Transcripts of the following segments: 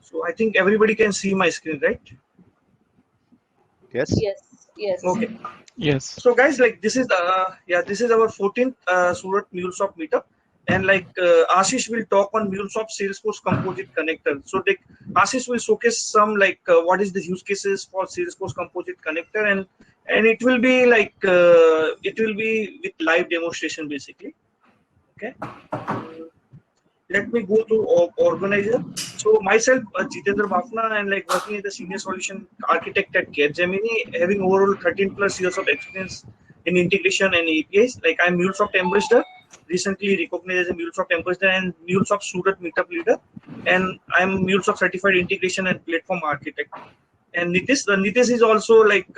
So I think everybody can see my screen, right? Yes. Yes. Yes. Okay. Yes. So guys, like this is this is our 14th Surat MuleSoft meetup, and like Ashish will talk on MuleSoft Salesforce Composite Connector. So like Ashish will showcase some like what is the use cases for Salesforce Composite Connector, and it will be like with live demonstration basically. Okay. Let me go to organizer. So myself, Jitendra Bafna, and like working as a senior solution architect at Capgemini, having overall 13 plus years of experience in integration and APIs. Like I'm MuleSoft ambassador, recently recognized as a MuleSoft ambassador and MuleSoft Surat meetup leader, and I'm MuleSoft certified integration and platform architect. And Nitish is also like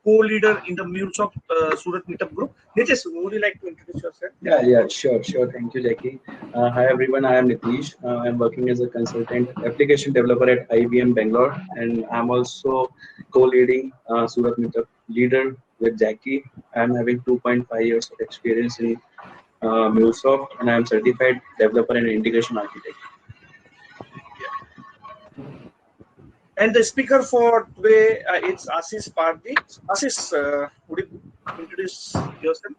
co-leader in the MuleSoft Surat meetup group. Nitish, would you like to introduce yourself? Yeah, sure. Thank you, Jackie. Hi, everyone. I am Nitish. I'm working as a consultant application developer at IBM Bangalore, and I'm also co-leading Surat Meetup leader with Jackie. I'm having 2.5 years of experience in MuleSoft, and I'm certified developer and integration architect. And the speaker for today, it's Ashish Pardi. Ashish, would you introduce yourself?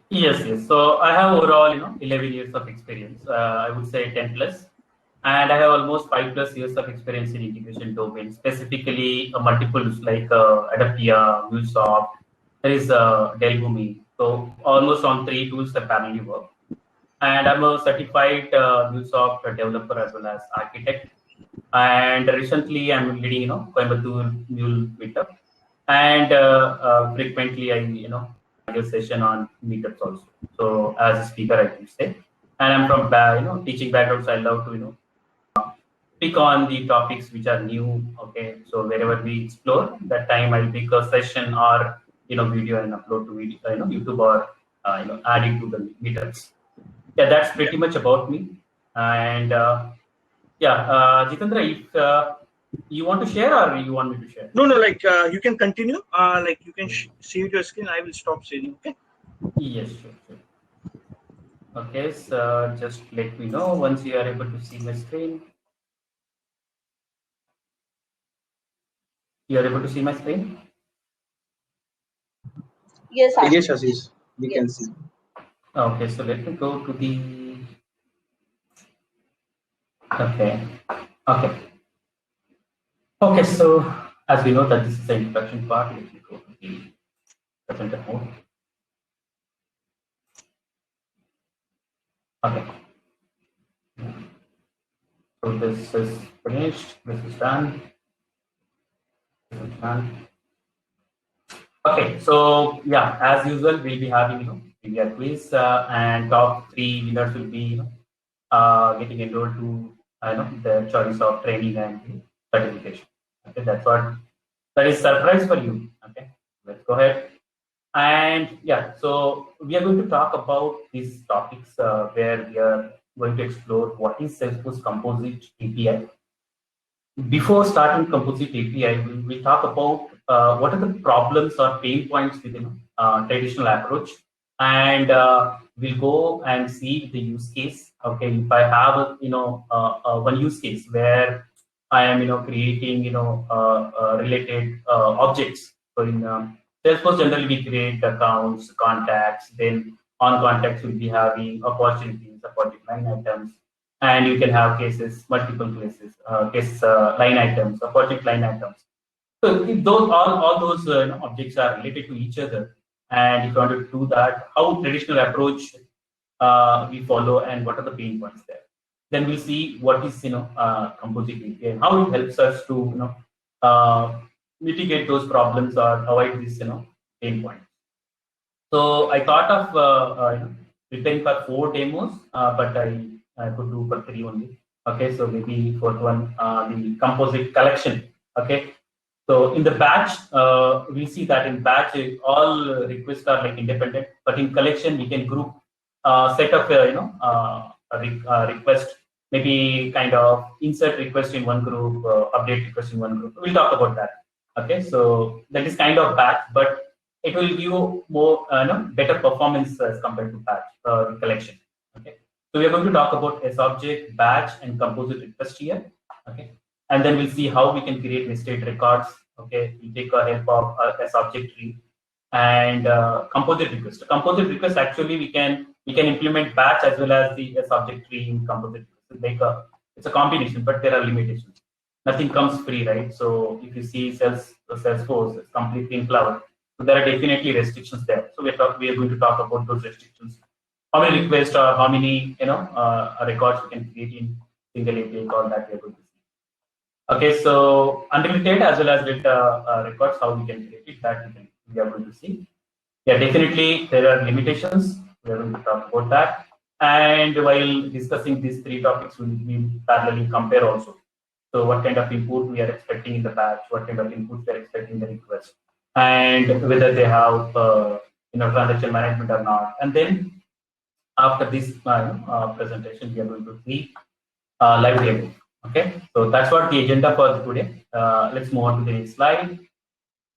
Yes. So I have overall, 11 years of experience. I would say 10 plus, and I have almost 5 plus years of experience in integration domain, specifically multiples like Adaptia, MuleSoft. There is Delbumi. So almost on 3 tools that parallelly work. And I'm a certified MuleSoft developer as well as architect. And recently I'm leading, Coimbatore Mule Meetup, and frequently I, a session on meetups also. So as a speaker, I can say, and I'm from teaching background, so I love to pick on the topics which are new. Okay, so wherever we explore, that time I'll pick a session or video and upload to video, YouTube or add it to the meetups. Yeah, that's pretty much about me. And Jitendra, if you want to share or you want me to share? No, like you can continue. Like you can share your screen. I will stop sharing. Okay. Yes, sure. Okay, so just let me know once you are able to see my screen. You are able to see my screen? Yes, Ashish. Yes, Ashish, we can see. Okay, so let me go to the. Okay, so as we know that this is the introduction part, let me go to the presenter mode. Okay. So this is finished, this is done. Okay, so yeah, as usual, we'll be having trivia quiz, and top 3 winners will be getting enrolled to the choice of training and certification. Okay, that is surprise for you. Okay, let's go ahead. And yeah, so we are going to talk about these topics where we are going to explore what is Salesforce Composite API. Before starting Composite API, we'll talk about what are the problems or pain points within traditional approach, and we'll go and see the use case. Okay, if I have one use case where I am creating related objects. So in Salesforce, generally we create accounts, contacts. Then on contacts we'll be having opportunities, project line items, and you can have cases, multiple cases, line items, project line items. So if those all those objects are related to each other, and if you want to do that, how traditional approach we follow, and what are the pain points there. Then we'll see what is Composite API and how it helps us to mitigate those problems or avoid these pain points. So I thought of preparing for 4 demos, but I could do for 3 only. Okay, so maybe fourth one, the Composite Collection. Okay, so in the batch, we see that in batch all requests are like independent, but in collection we can group set of request, maybe kind of insert request in one group, update request in one group. We'll talk about that. Okay, so that is kind of batch, but it will give more better performance as compared to batch collection. Okay, so we are going to talk about S object, batch, and composite request here. Okay, and then we'll see how we can create nested records. Okay, we take a help of a subject tree and composite request. Composite request actually we can implement batch as well as the subject tree in composite request. It's a combination, but there are limitations. Nothing comes free, right? So if you see Salesforce, it's completely in cloud. So there are definitely restrictions there. So we are going to talk about those restrictions. How many requests or how many records we can create in single API call, that we are going to see. Okay, so unlimited as well as with records, how we can create it, that we are going to see. Yeah, definitely there are limitations. We are going to talk about that. And while discussing these three topics, we will parallelly compare also. So what kind of input we are expecting in the batch, what kind of inputs we are expecting in the request, and whether they have transaction management or not. And then after this presentation, we are going to see live demo. Okay, so that's what the agenda for today. Let's move on to the next slide.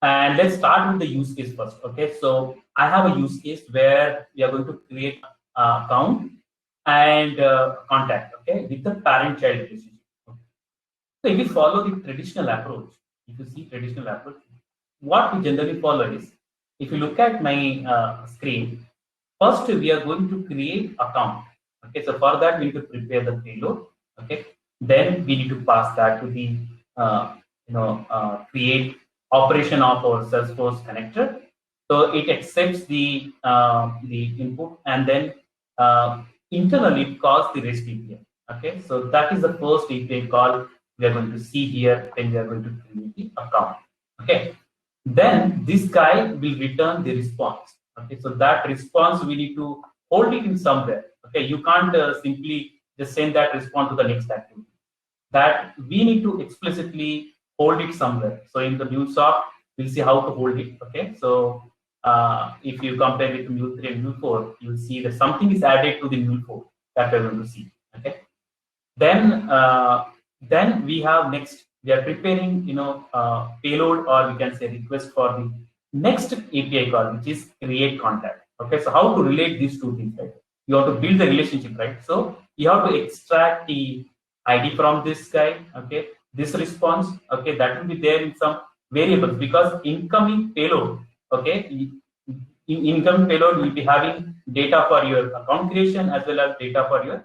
And let's start with the use case first. Okay, so I have a use case where we are going to create an account and contact, okay, with the parent-child relationship. Okay. So if we follow the traditional approach, if you see traditional approach, what we generally follow is, if you look at my screen, first we are going to create account. Okay, so for that we need to prepare the payload. Okay, then we need to pass that to the create operation of our Salesforce connector. So it accepts the input, and then internally it calls the REST API. Okay, so that is the first API call we are going to see here when we are going to create the account. Okay, then this guy will return the response. Okay, so that response we need to hold it in somewhere. Okay, you can't simply just send that response to the next activity. That we need to explicitly hold it somewhere. So in the MuleSoft, we'll see how to hold it. Okay, so if you compare with Mule 3 and Mule 4, you'll see that something is added to the Mule 4 that we're going to see. Okay, then we have next. We are preparing, payload, or we can say request for the next API call, which is create contact. Okay, so how to relate these two things, right? You have to build the relationship, right? So you have to extract the ID from this guy. Okay, this response. Okay, that will be there in some variables, because incoming payload. Okay, in incoming payload will be having data for your account creation as well as data for your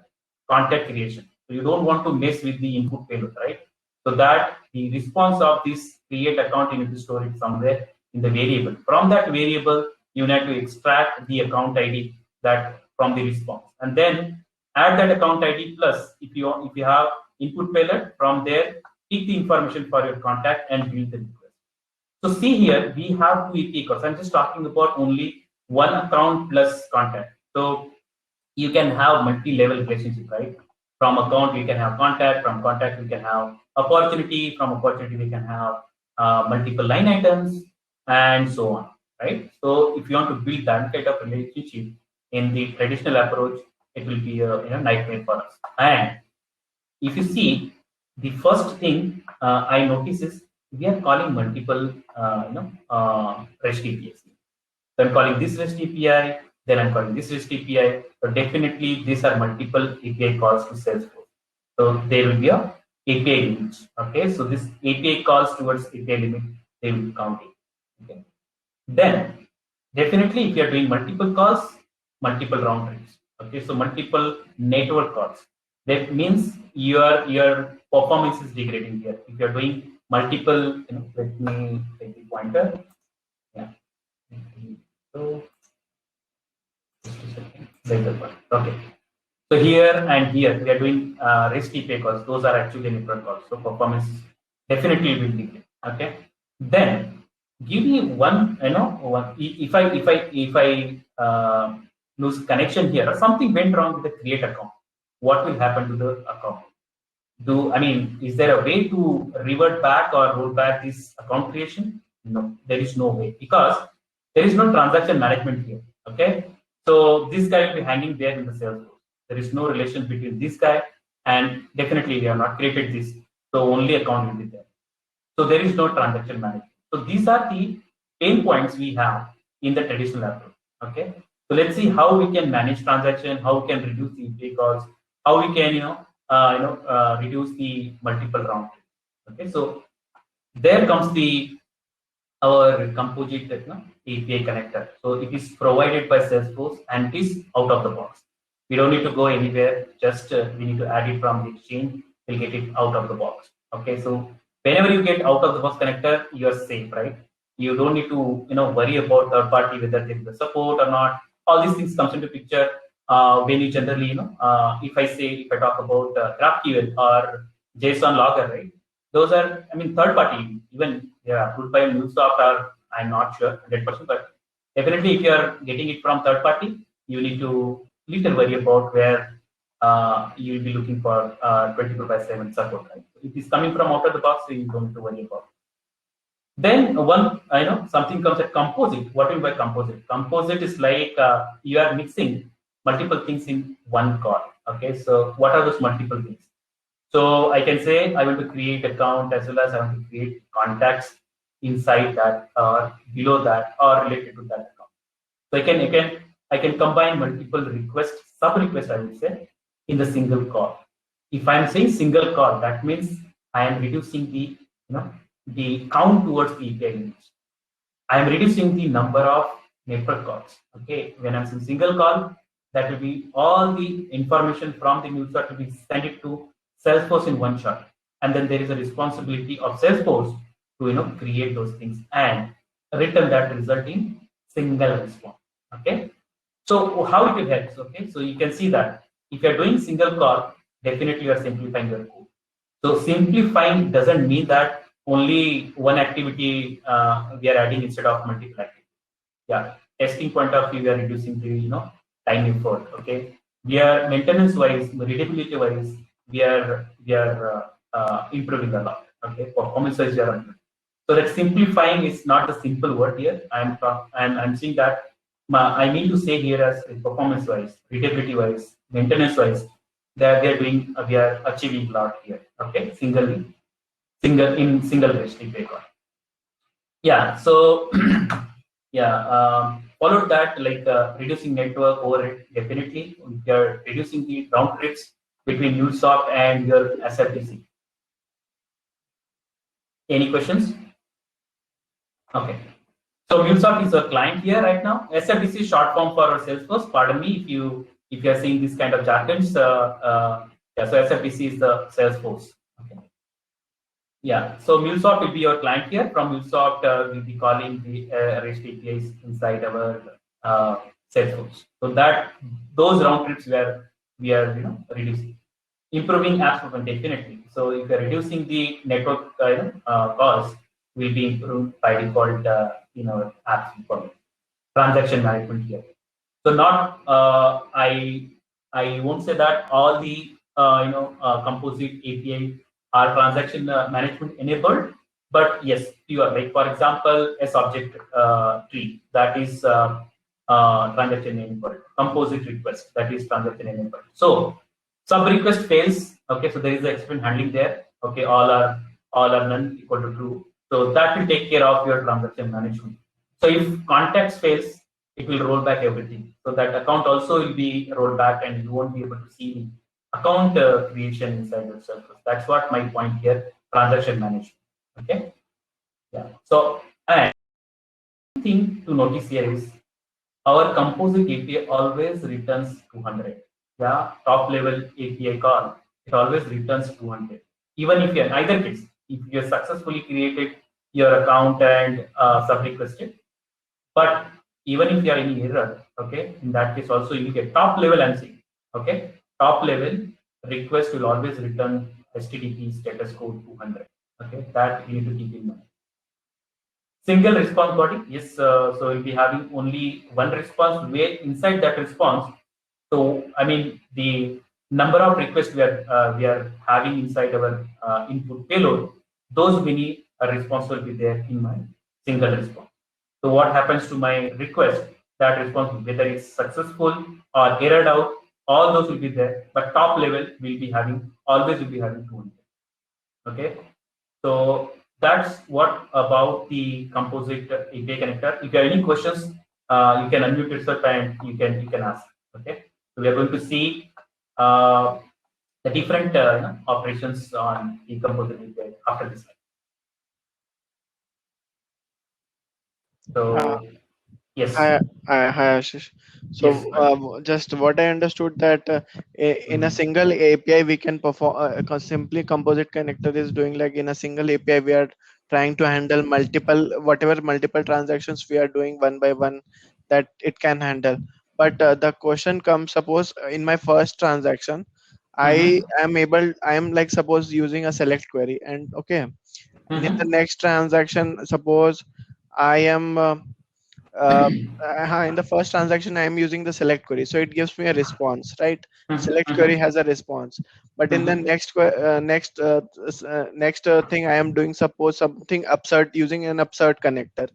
contact creation. So you don't want to mess with the input payload, right? So that the response of this create account, you need to store it somewhere in the variable. From that variable, you need to extract the account ID that from the response, and then add that account ID plus if you have input payload, from there take the information for your contact and build the request. So see here we have two API calls. I'm just talking about only one account plus contact. So you can have multi-level relationship, right? From account we can have contact, from contact we can have opportunity, from opportunity we can have multiple line items, and so on, right? So if you want to build that kind of relationship in the traditional approach, it will be a nightmare for us. And if you see, the first thing I notice is we are calling multiple REST APIs. So I'm calling this REST API, then I'm calling this REST API. So definitely these are multiple API calls to Salesforce. So there will be a API limit. Okay, so this API calls towards API limit, they will count it. Okay. Then definitely if you are doing multiple calls, multiple round trips. Okay, so multiple network calls. That means your performance is degrading here. If you are doing multiple, let me take the pointer. Yeah. So just a second. Later one. Okay. So here and here we are doing REST API calls. Those are actually network calls. So performance definitely will degrade. Okay. Then give me one. If I lose connection here or something went wrong with the create account, what will happen to the account? Is there a way to revert back or roll back this account creation? No, there is no way, because there is no transaction management here. Okay, so this guy will be hanging there in the Salesforce. There is no relation between this guy, and definitely we have not created this, so only account will be there. So there is no transaction management. So these are the pain points we have in the traditional approach. Okay, so let's see how we can manage transaction, how we can reduce the API calls, how we can reduce the multiple round trips. Okay, so there comes our composite API connector. So it is provided by Salesforce and it is out of the box. We don't need to go anywhere. Just we need to add it from the exchange. We'll get it out of the box. Okay, so whenever you get out of the box connector, you are safe, right? You don't need to worry about third party whether there is a support or not. All these things comes into picture when you generally if I talk about GraphQL or JSON logger, right? Those are, I mean, third party, even approved by MuleSoft, or I'm not sure 100%, but definitely if you are getting it from third party, you need to little worry about where you will be looking for 24/7 support. Right? If it's coming from out of the box, so you don't need to worry about. Then something comes at composite. What do you mean by composite? Composite is like you are mixing multiple things in one call. Okay, so what are those multiple things? So I can say I want to create account as well as I want to create contacts inside that or below that or related to that account. So I can combine multiple requests, sub requests I would say, in the single call. If I'm saying single call, that means I am reducing the count towards the API units. I am reducing the number of network calls. Okay, when I'm saying single call, that will be all the information from the MuleSoft will be sent it to Salesforce in one shot, and then there is a responsibility of Salesforce to create those things and return that result in single response. Okay, so how it will help? Okay, so you can see that if you are doing single call, definitely you are simplifying your code. So simplifying doesn't mean that only one activity we are adding instead of multiple activities. Yeah, testing point of view, we are reducing the time effort. Okay, we are maintenance wise, readability wise, we are improving a lot. Okay, performance wise we are improving. So that simplifying is not a simple word here. I'm saying that I mean to say here as performance wise, readability wise, maintenance wise, we are achieving a lot here. Okay, single REST API call. Yeah, so followed that like reducing network overhead. Definitely, we are reducing the round trips between MuleSoft and your SFDC. Any questions? Okay. So MuleSoft is a client here right now. SFDC is short form for Salesforce. Pardon me if you are seeing this kind of jargons. So SFDC is the Salesforce. Okay. Yeah. So MuleSoft will be your client here. From MuleSoft, we'll be calling the REST APIs inside our Salesforce. So that those round trips we are reducing. Improving apps performance, definitely. So if you're reducing the network calls, will be improved by default in our apps performance. Transaction management here. So not I won't say that all the composite API are transaction management enabled, but yes, you are like for example a subject tree that is transaction enabled. Composite request that is transaction enabled. So sub request fails. Okay, so there is the exception handling there. Okay, all are none equal to true. So that will take care of your transaction management. So if context fails, it will roll back everything. So that account also will be rolled back, and you won't be able to see the account creation inside your Salesforce. That's what my point here. Transaction management. Okay. Yeah. So and thing to notice here is our composite API always returns 200. Yeah, top level API call, it always returns 200. Even if you're in either case, if you successfully created your account and sub requested, but even if you are any error, okay, in that case also you get top level I'm saying, okay, top level request will always return HTTP status code 200. Okay, that you need to keep in mind. Single response body, yes, so we'll be having only one response where inside that response. So I mean the number of requests we are having inside our input payload, those many response will be there in my single response. So what happens to my request? That response, whether it's successful or errored out, all those will be there. But top level will be having always will be having 200. Okay, so that's what about the composite API connector. If you have any questions, you can unmute yourself and you can ask. Okay. We are going to see the different operations on the composite API, after this. So yes. Hi, Ashish. So, Yes. just what I understood that in a single API we can perform simply composite connector is doing like in a single API we are trying to handle multiple transactions we are doing one by one that it can handle. But the question comes, suppose in my first transaction, I am like suppose using a select query and okay, and in the next transaction, suppose I am uh, in the first transaction I am using the select query, so it gives me a response, right? Select query has a response, but in the next thing I am doing, suppose something absurd using an absurd connector.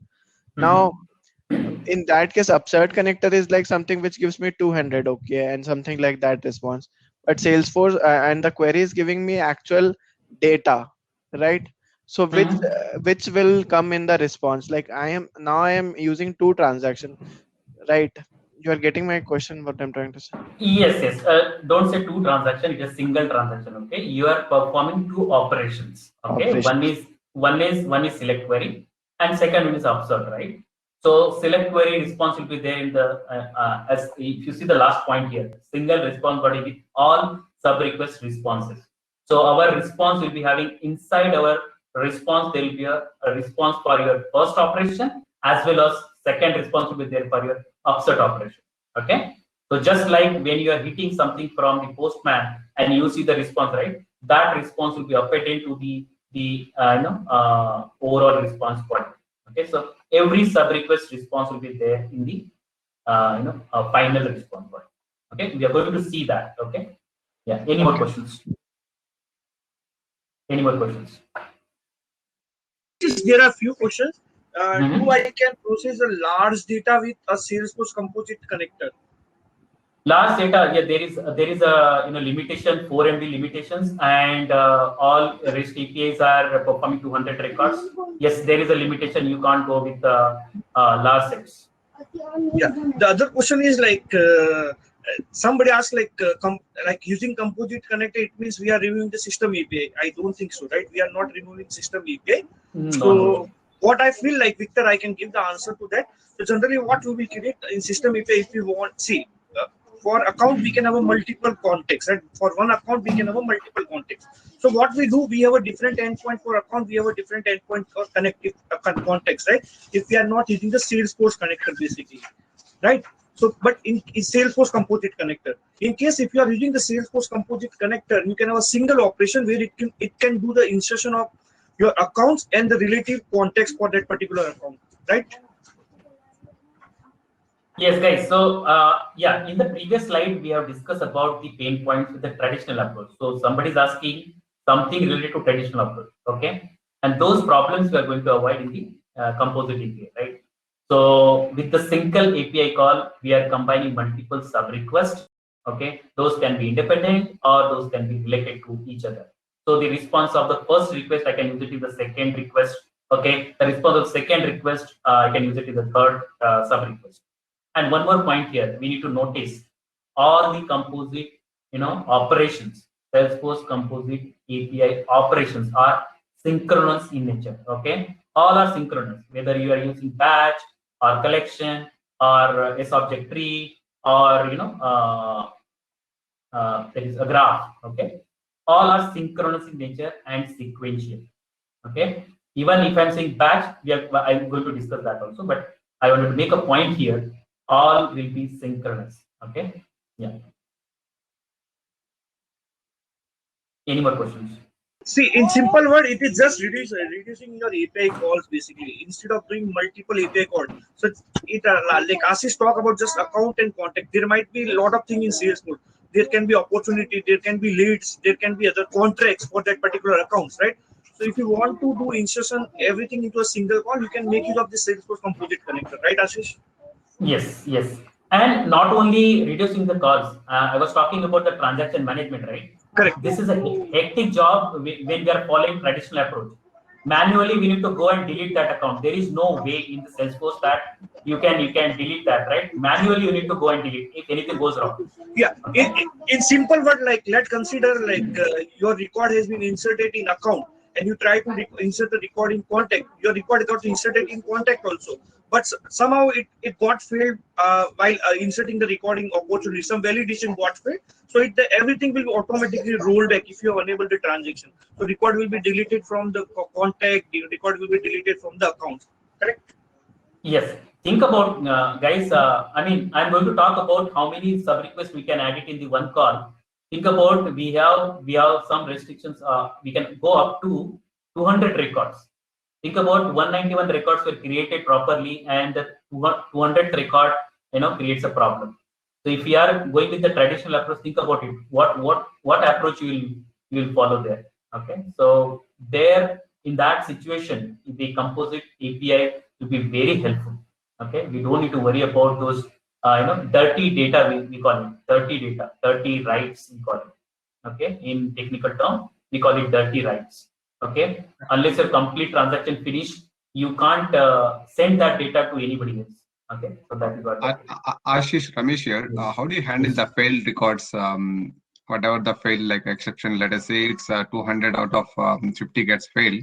Now in that case, absurd connector is like something which gives me 200, okay, and something like that response. But Salesforce and the query is giving me actual data, right? So which will come in the response? Like I am using two transaction, right? You are getting my question, what I'm trying to say. Yes. Don't say two transaction. It is single transaction. Okay, you are performing two operations. Okay, Operations. one is select query, and second one is observe. Right. So select query response will be there in the as if you see the last point here, single response body with all sub request responses. So our response will be having inside our response there will be a response for your first operation as well as second response will be there for your upsert operation. Okay. So just like when you are hitting something from the postman and you see the response, right? That response will be appended to the overall response body. Okay, so every sub request response will be there in the final response body. Okay, we are going to see that. Okay, yeah. Any more Okay. questions? Any more questions? There are few questions. Do Mhm. I can process a large data with a Salesforce composite connector? Large data, yeah, there is a limitation, 4 MB limitations, and all REST APIs are performing 200 records. Yes, there is a limitation. You can't go with large sets. Yeah. The other question is like somebody asked like using composite connector. It means we are removing the system API. I don't think so, right? We are not removing system API. No. So what I feel like, Victor, I can give the answer to that. So generally, what we will create in system API if we want, see, for account we can have a multiple context, and for one account we can have a multiple context. So what we do, we have a different endpoint for account, we have a different endpoint for connective context, right? If we are not using the Salesforce connector, basically, right? So, but in Salesforce composite connector, in case if you are using the Salesforce composite connector, you can have a single operation where it can do the insertion of your accounts and the relative context for that particular account, right? Yes, guys. So, yeah, in the previous slide, we have discussed about the pain points with the traditional approach. So, somebody is asking something related to traditional approach, okay? And those problems we are going to avoid in the composite API, right? So, with the single API call, we are combining multiple sub requests, okay? Those can be independent or those can be related to each other. So, the response of the first request, I can use it in the second request, okay? The response of second request, I can use it in the third sub request. And one more point here, we need to notice all the composite, operations, Salesforce composite API operations are synchronous in nature. Okay, all are synchronous. Whether you are using batch or collection or S object tree or there is a graph. Okay, all are synchronous in nature and sequential. Okay, even if I'm saying batch, I'm going to discuss that also, but I wanted to make a point here, all will be synchronous. Okay, yeah. Any more questions? See, in simple word, it is just reducing your API calls, basically, instead of doing multiple API calls. So it like Ashish talk about just account and contact. There might be a lot of things in Salesforce. There can be opportunity, there can be leads, there can be other contracts for that particular accounts, right? So if you want to do insertion everything into a single call, you can make use of the Salesforce composite connector, right, Ashish? Yes. And not only reducing the calls, I was talking about the transaction management, right? Correct. This is a hectic job when we are following traditional approach. Manually, we need to go and delete that account. There is no way in the Salesforce that you can delete that, right? Manually, you need to go and delete if anything goes wrong. Yeah. Okay? In simple word, like let's consider like your record has been inserted in account. and you try to insert the record in contact, your record got inserted in contact also, but somehow it got failed while inserting the recording opportunity. Some validation got failed, so everything will be automatically rolled back if you have enabled the transaction. So record will be deleted from the contact, the record will be deleted from the account. Correct? Yes. Think about guys. I mean, I'm going to talk about how many sub requests we can add it in the one call. Think about we have some restrictions. We can go up to 200 records. Think about 191 records were created properly, and the 200th record creates a problem. So if we are going with the traditional approach, think about it. What approach you will follow there? Okay. So there in that situation, the composite API will be very helpful. Okay, we don't need to worry about those dirty data, we call it dirty data, dirty writes we call it. Okay, in technical term we call it dirty writes. Okay, unless your complete transaction finished, you can't send that data to anybody else. Okay, so that is what Ashish, Ramesh here. How do you handle the failed records? Whatever the fail, like exception, let us say it's 200 out of 50 gets failed.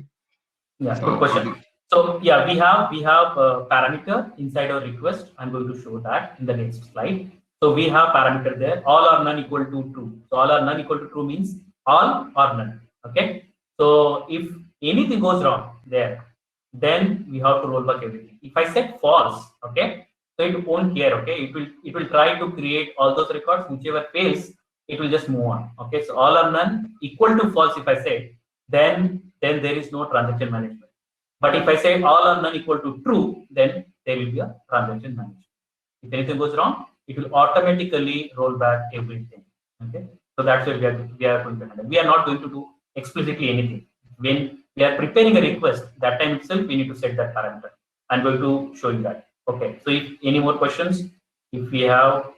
Yeah, So good question. So yeah, we have a parameter inside our request. I'm going to show that in the next slide. So we have parameter there. All or none equal to true. So all or none equal to true means all or none. Okay. So if anything goes wrong there, then we have to roll back everything. If I set false, okay, so it won't care. Okay, it will try to create all those records. Whichever fails, it will just move on. Okay. So all or none equal to false. If I say, then there is no transaction management. But if I say all or none equal to true, then there will be a transaction management. If anything goes wrong, it will automatically roll back everything. Okay, so that's where we are going to handle. We are not going to do explicitly anything. When we are preparing a request, that time itself we need to set that parameter. I'm going to show you that. Okay, so if any more questions, if we have,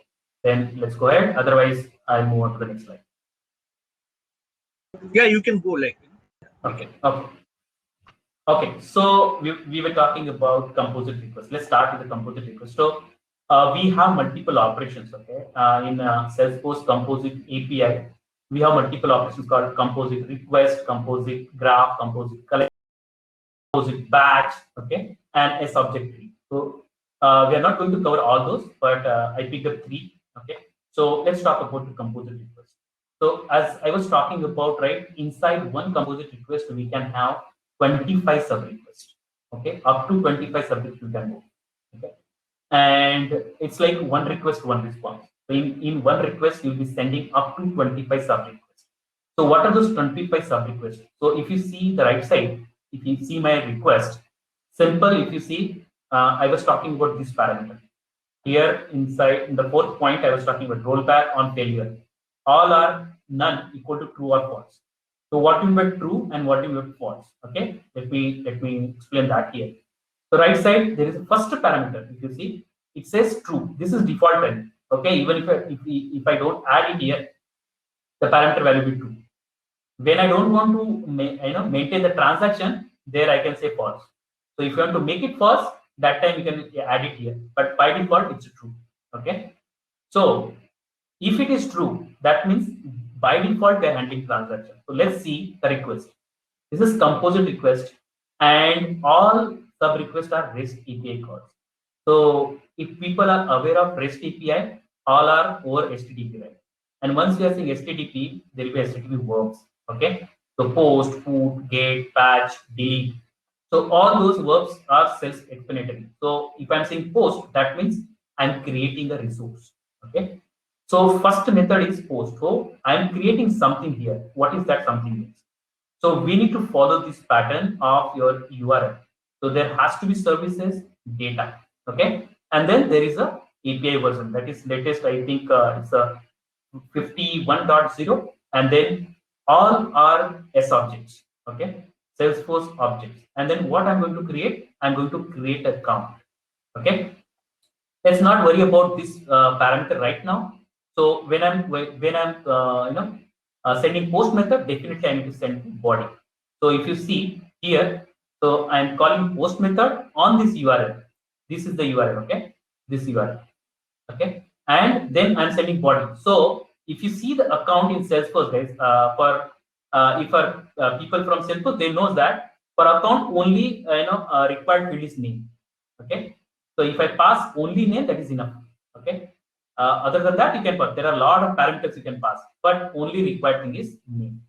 then let's go ahead. Otherwise, I'll move on to the next slide. Yeah, you can go like. Okay. Okay. Okay, so we were talking about composite request. Let's start with the composite request. So we have multiple operations. Okay, in Salesforce Composite API, we have multiple operations called Composite Request, Composite Graph, Composite Collection, Composite Batch. Okay, and a subject tree. So we are not going to cover all those, but I picked up 3. Okay, so let's talk about the composite request. So as I was talking about, right, inside one composite request, we can have 25 sub requests. Okay, up to 25 sub requests you can go. Okay, and it's like one request, one response. So in one request, you'll be sending up to 25 sub requests. So what are those 25 sub requests? So if you see the right side, if you see my request, simple. If you see, I was talking about this parameter here inside in the 4th point. I was talking about rollback on failure. All are none equal to true or false. So what will be true and what will be false? Okay, let me explain that here. So right side there is a first parameter. If you see, it says true. This is default value. Okay, even if I don't add it here, the parameter value will be true. When I don't want to maintain the transaction, there I can say false. So if you want to make it false, that time you can add it here. But by default, it's true. Okay, so if it is true, that means by default they're handling transaction. So let's see the request. This is composite request, and all sub requests are REST API calls. So if people are aware of REST API, all are over HTTP, right? And once we are saying HTTP, there will be HTTP verbs. Okay, so post, put, get, patch, delete. So all those verbs are self-explanatory. So if I'm saying post, that means I'm creating a resource. Okay. So first method is post. So I'm creating something here. What is that something means? So we need to follow this pattern of your URL. So there has to be services, data. Okay. And then there is a API version that is latest. I think it's a 51.0, and then all are S objects. Okay. Salesforce objects. And then what I'm going to create? I'm going to create a count. Okay. Let's not worry about this parameter right now. So when I'm sending post method, definitely I need to send body. So if you see here, so I'm calling post method on this URL. This is the URL, okay? This URL, okay? And then I'm sending body. So if you see the account in Salesforce, guys, for if people from Salesforce, they know that for account only required field is name. Okay, so if I pass only name, that is enough. Okay, other than that, you can pass. There are a lot of parameters you can pass, but only required thing is name.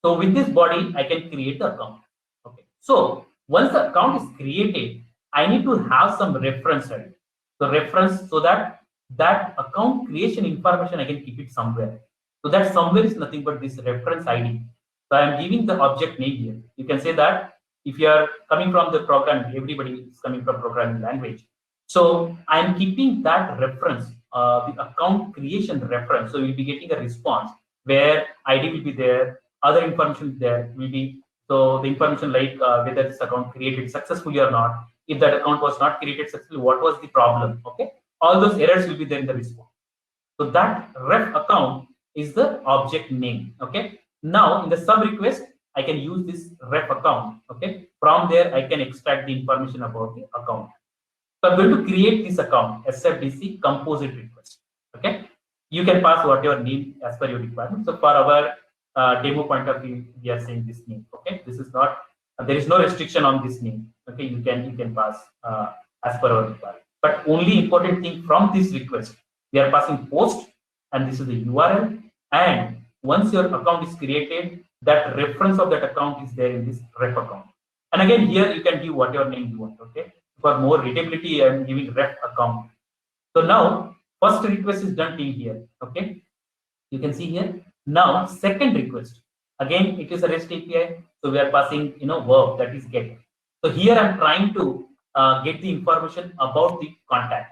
So with this body, I can create the account. Okay, so once the account is created, I need to have some reference, right? So reference, so that account creation information I can keep it somewhere. So that somewhere is nothing but this reference ID. So I am giving the object name here. You can say that if you are coming from the programming, everybody is coming from programming language. So I am keeping that reference, the account creation reference. So you'll be getting a response where ID will be there, other information there will be. So the information like whether this account created successfully or not. If that account was not created successfully, what was the problem? Okay, all those errors will be there in the response. So that ref account is the object name. Okay, now in the sub request, I can use this ref account. Okay, from there I can extract the information about the account. So I'm going to create this account, SFDC Composite Request. Okay, you can pass whatever name as per your requirement. So for our demo point of view, we are saying this name. Okay, this is not, there is no restriction on this name. Okay, you can pass as per our requirement. But only important thing from this request, we are passing post, and this is the URL. And once your account is created, that reference of that account is there in this ref account. And again, here you can give whatever name you want. Okay, for more readability, I am giving ref account. So now first request is done in here. Okay, you can see here. Now second request, again it is a REST API, so we are passing verb, that is get. So here I'm trying to get the information about the contact.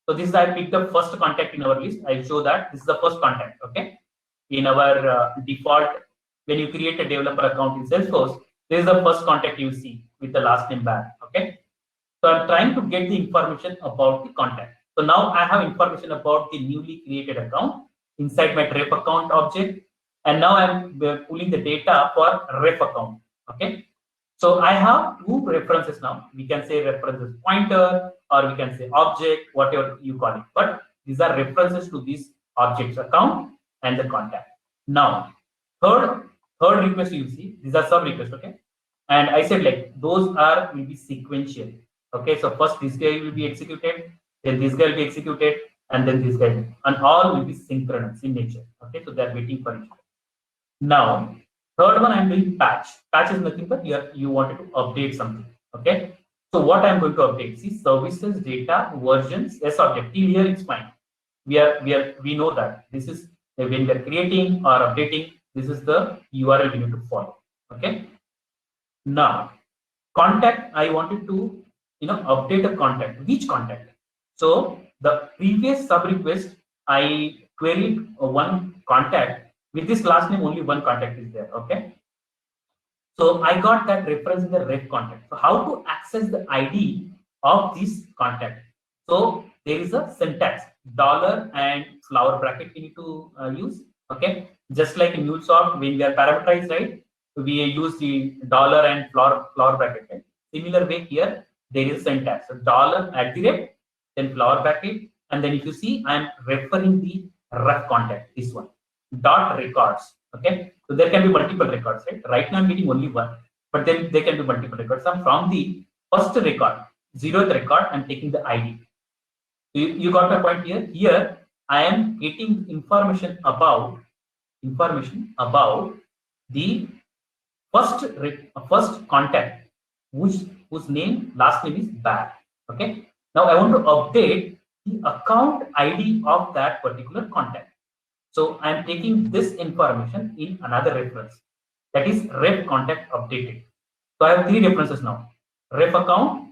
So this is, I picked the first contact in our list. I'll show that this is the first contact. Okay, in our default, when you create a developer account in Salesforce, this is the first contact you see with the last name back. Okay, so I'm trying to get the information about the contact. So now I have information about the newly created account inside my ref account object, and now I'm pulling the data for ref account. Okay, so I have two references now. We can say references pointer, or we can say object, whatever you call it. But these are references to this object's account and the contact. Now, third request you see, these are sub requests. Okay, and I said like those will be sequential. Okay, so first this guy will be executed, then this guy will be executed, and then this guy, and all will be synchronous in nature. Okay, so they're waiting for each other. Now, third one I'm doing patch. Patch is nothing but you wanted to update something. Okay, so what I'm going to update? See, services, data, versions, S object. Till here it's fine. We know that this is when we are creating or updating. This is the URL we need to follow. Okay. Now, contact. I wanted to update a contact. Which contact? So the previous sub request, I queried one contact with this last name. Only one contact is there. Okay. So I got that reference in the ref contact. So how to access the ID of this contact? So there is a syntax, dollar and flower bracket we need to use. Okay, just like in MuleSoft, when we are parameterized, right, we use the dollar and flower bracket. Right? Similar way here, there is syntax. So dollar @ then flower bracket, and then if you see, I am referring the ref contact, this one, dot records. Okay, so there can be multiple records, right? Right now I'm getting only one, but then there can be multiple records. So from the first record, 0th record, I'm taking the ID. You got my point here. Here I am getting information about the first contact, whose last name is Bad. Okay. Now I want to update the account ID of that particular contact. So I am taking this information in another reference, that is ref contact updated. So I have three references now: ref account,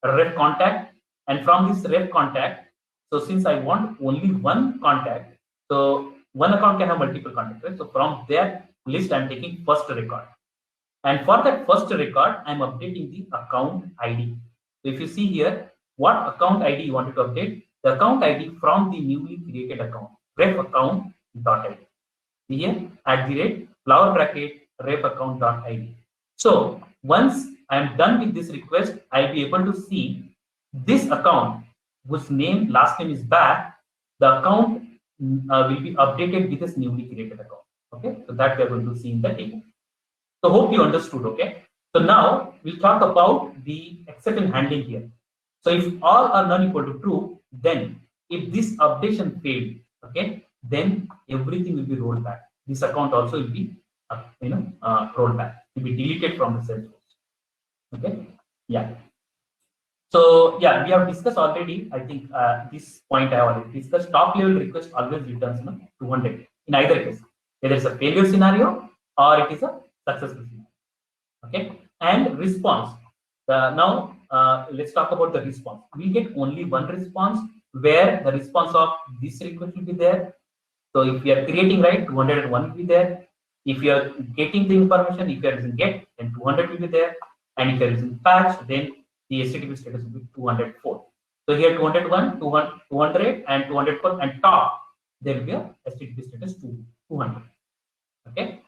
ref contact, and from this ref contact. So since I want only one contact, so one account can have multiple contacts, right? So from that list, I'm taking first record, and for that first record, I'm updating the account ID. So if you see here, what account ID you wanted to update? The account ID from the newly created account, ref account dot ID. Here flower bracket ref account dot ID. So once I'm done with this request, I'll be able to see this account whose last name is Back. The account will be updated with this newly created account. Okay, so that we are going to see in the table. So hope you understood. Okay. So now we'll talk about the exception handling here. So if all are non equal to true, then if this updation failed, okay, then everything will be rolled back. This account also will be, rolled back. Will be deleted from the Salesforce. Okay. Yeah. So yeah, we have discussed already. I think this point I already discussed. Top level request always returns 200 in either case, whether it's a failure scenario or it is a successful scenario. Okay, and response. Now let's talk about the response. We get only one response where the response of this request will be there. So if you are creating, right, 201 will be there. If you are getting the information, if you are using get, then 200 will be there. And if you are using patch, then the HTTP status will be 204. So here 201, 200 and 204 and top, there will be a HTTP status 200. Okay.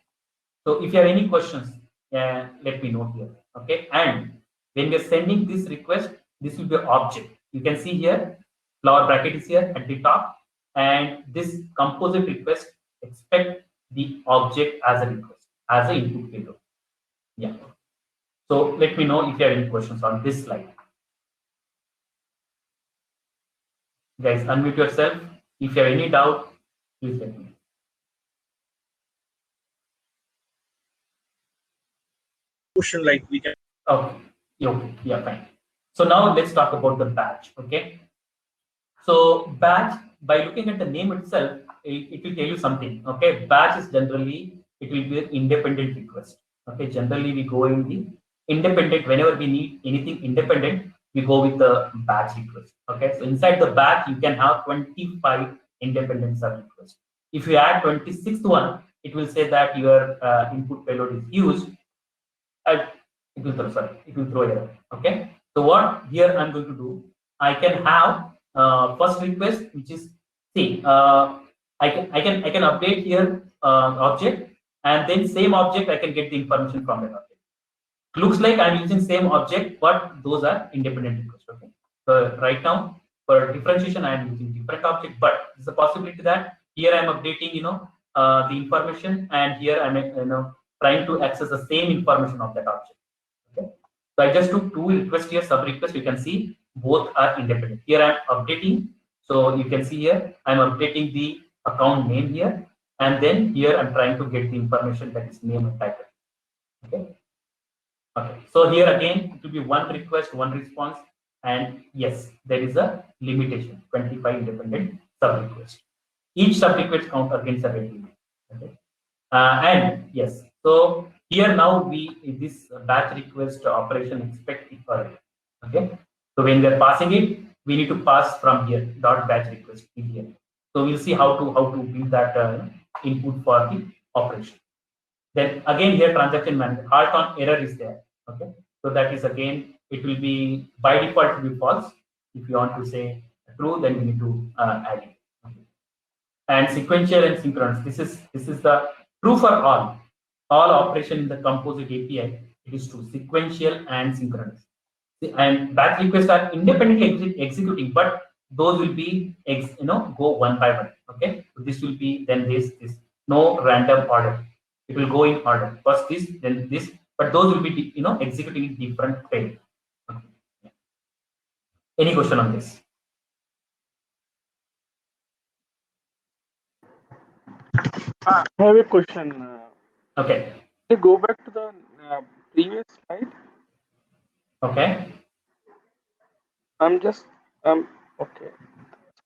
So if you have any questions, let me know here. Okay. And when we are sending this request, this will be an object. You can see here, flower bracket is here at the top. And this composite request expect the object as a request, as an input payload. Yeah. So let me know if you have any questions on this slide. Guys, unmute yourself. If you have any doubt, please let me know. Question like we can. Okay. Yeah, fine. So now let's talk about the batch. Okay. So batch, by looking at the name itself, it will tell you something. Okay, batch is generally, it will be an independent request. Okay, generally we go in the independent. Whenever we need anything independent, we go with the batch request. Okay, so inside the batch you can have 25 independent sub requests. If you add 26th one, it will say that your input payload is used. It will throw error. Okay, so what here I'm going to do, I can have first request, which is, see, I can update here object, and then same object I can get the information from that object. Looks like I'm using same object, but those are independent requests. Okay, so right now for differentiation I am using different object, but there's a possibility that here I'm updating the information, and here I'm trying to access the same information of that object. Okay, so I just took two requests here, sub request. You can see both are independent. Here I'm updating, so you can see here I'm updating the account name here, and then here I'm trying to get the information that is name and title. Okay. Okay. So here again it will be one request, one response, and yes, there is a limitation: 25 independent sub requests. Each sub request count against a rate limit. Okay. And yes, so here now this batch request operation expect equality. Okay, so when we are passing it, we need to pass from here dot batch request in here. So we'll see how to build that input for the operation. Then again here transaction manager halt on error is there. Okay, so that is again, it will be by default to be false. If you want to say true, then we need to add it. Okay. And sequential and synchronous. This is the true for all operation in the Composite API. It is true, sequential and synchronous. And batch requests are independently executing, but those will be go one by one. Okay, so this will be then this no random order. It will go in order. First this, then this, but those will be executing in different way. Okay. Yeah. Any question on this? I have a question. Okay. Can you go back to the previous slide? Okay. I'm just okay.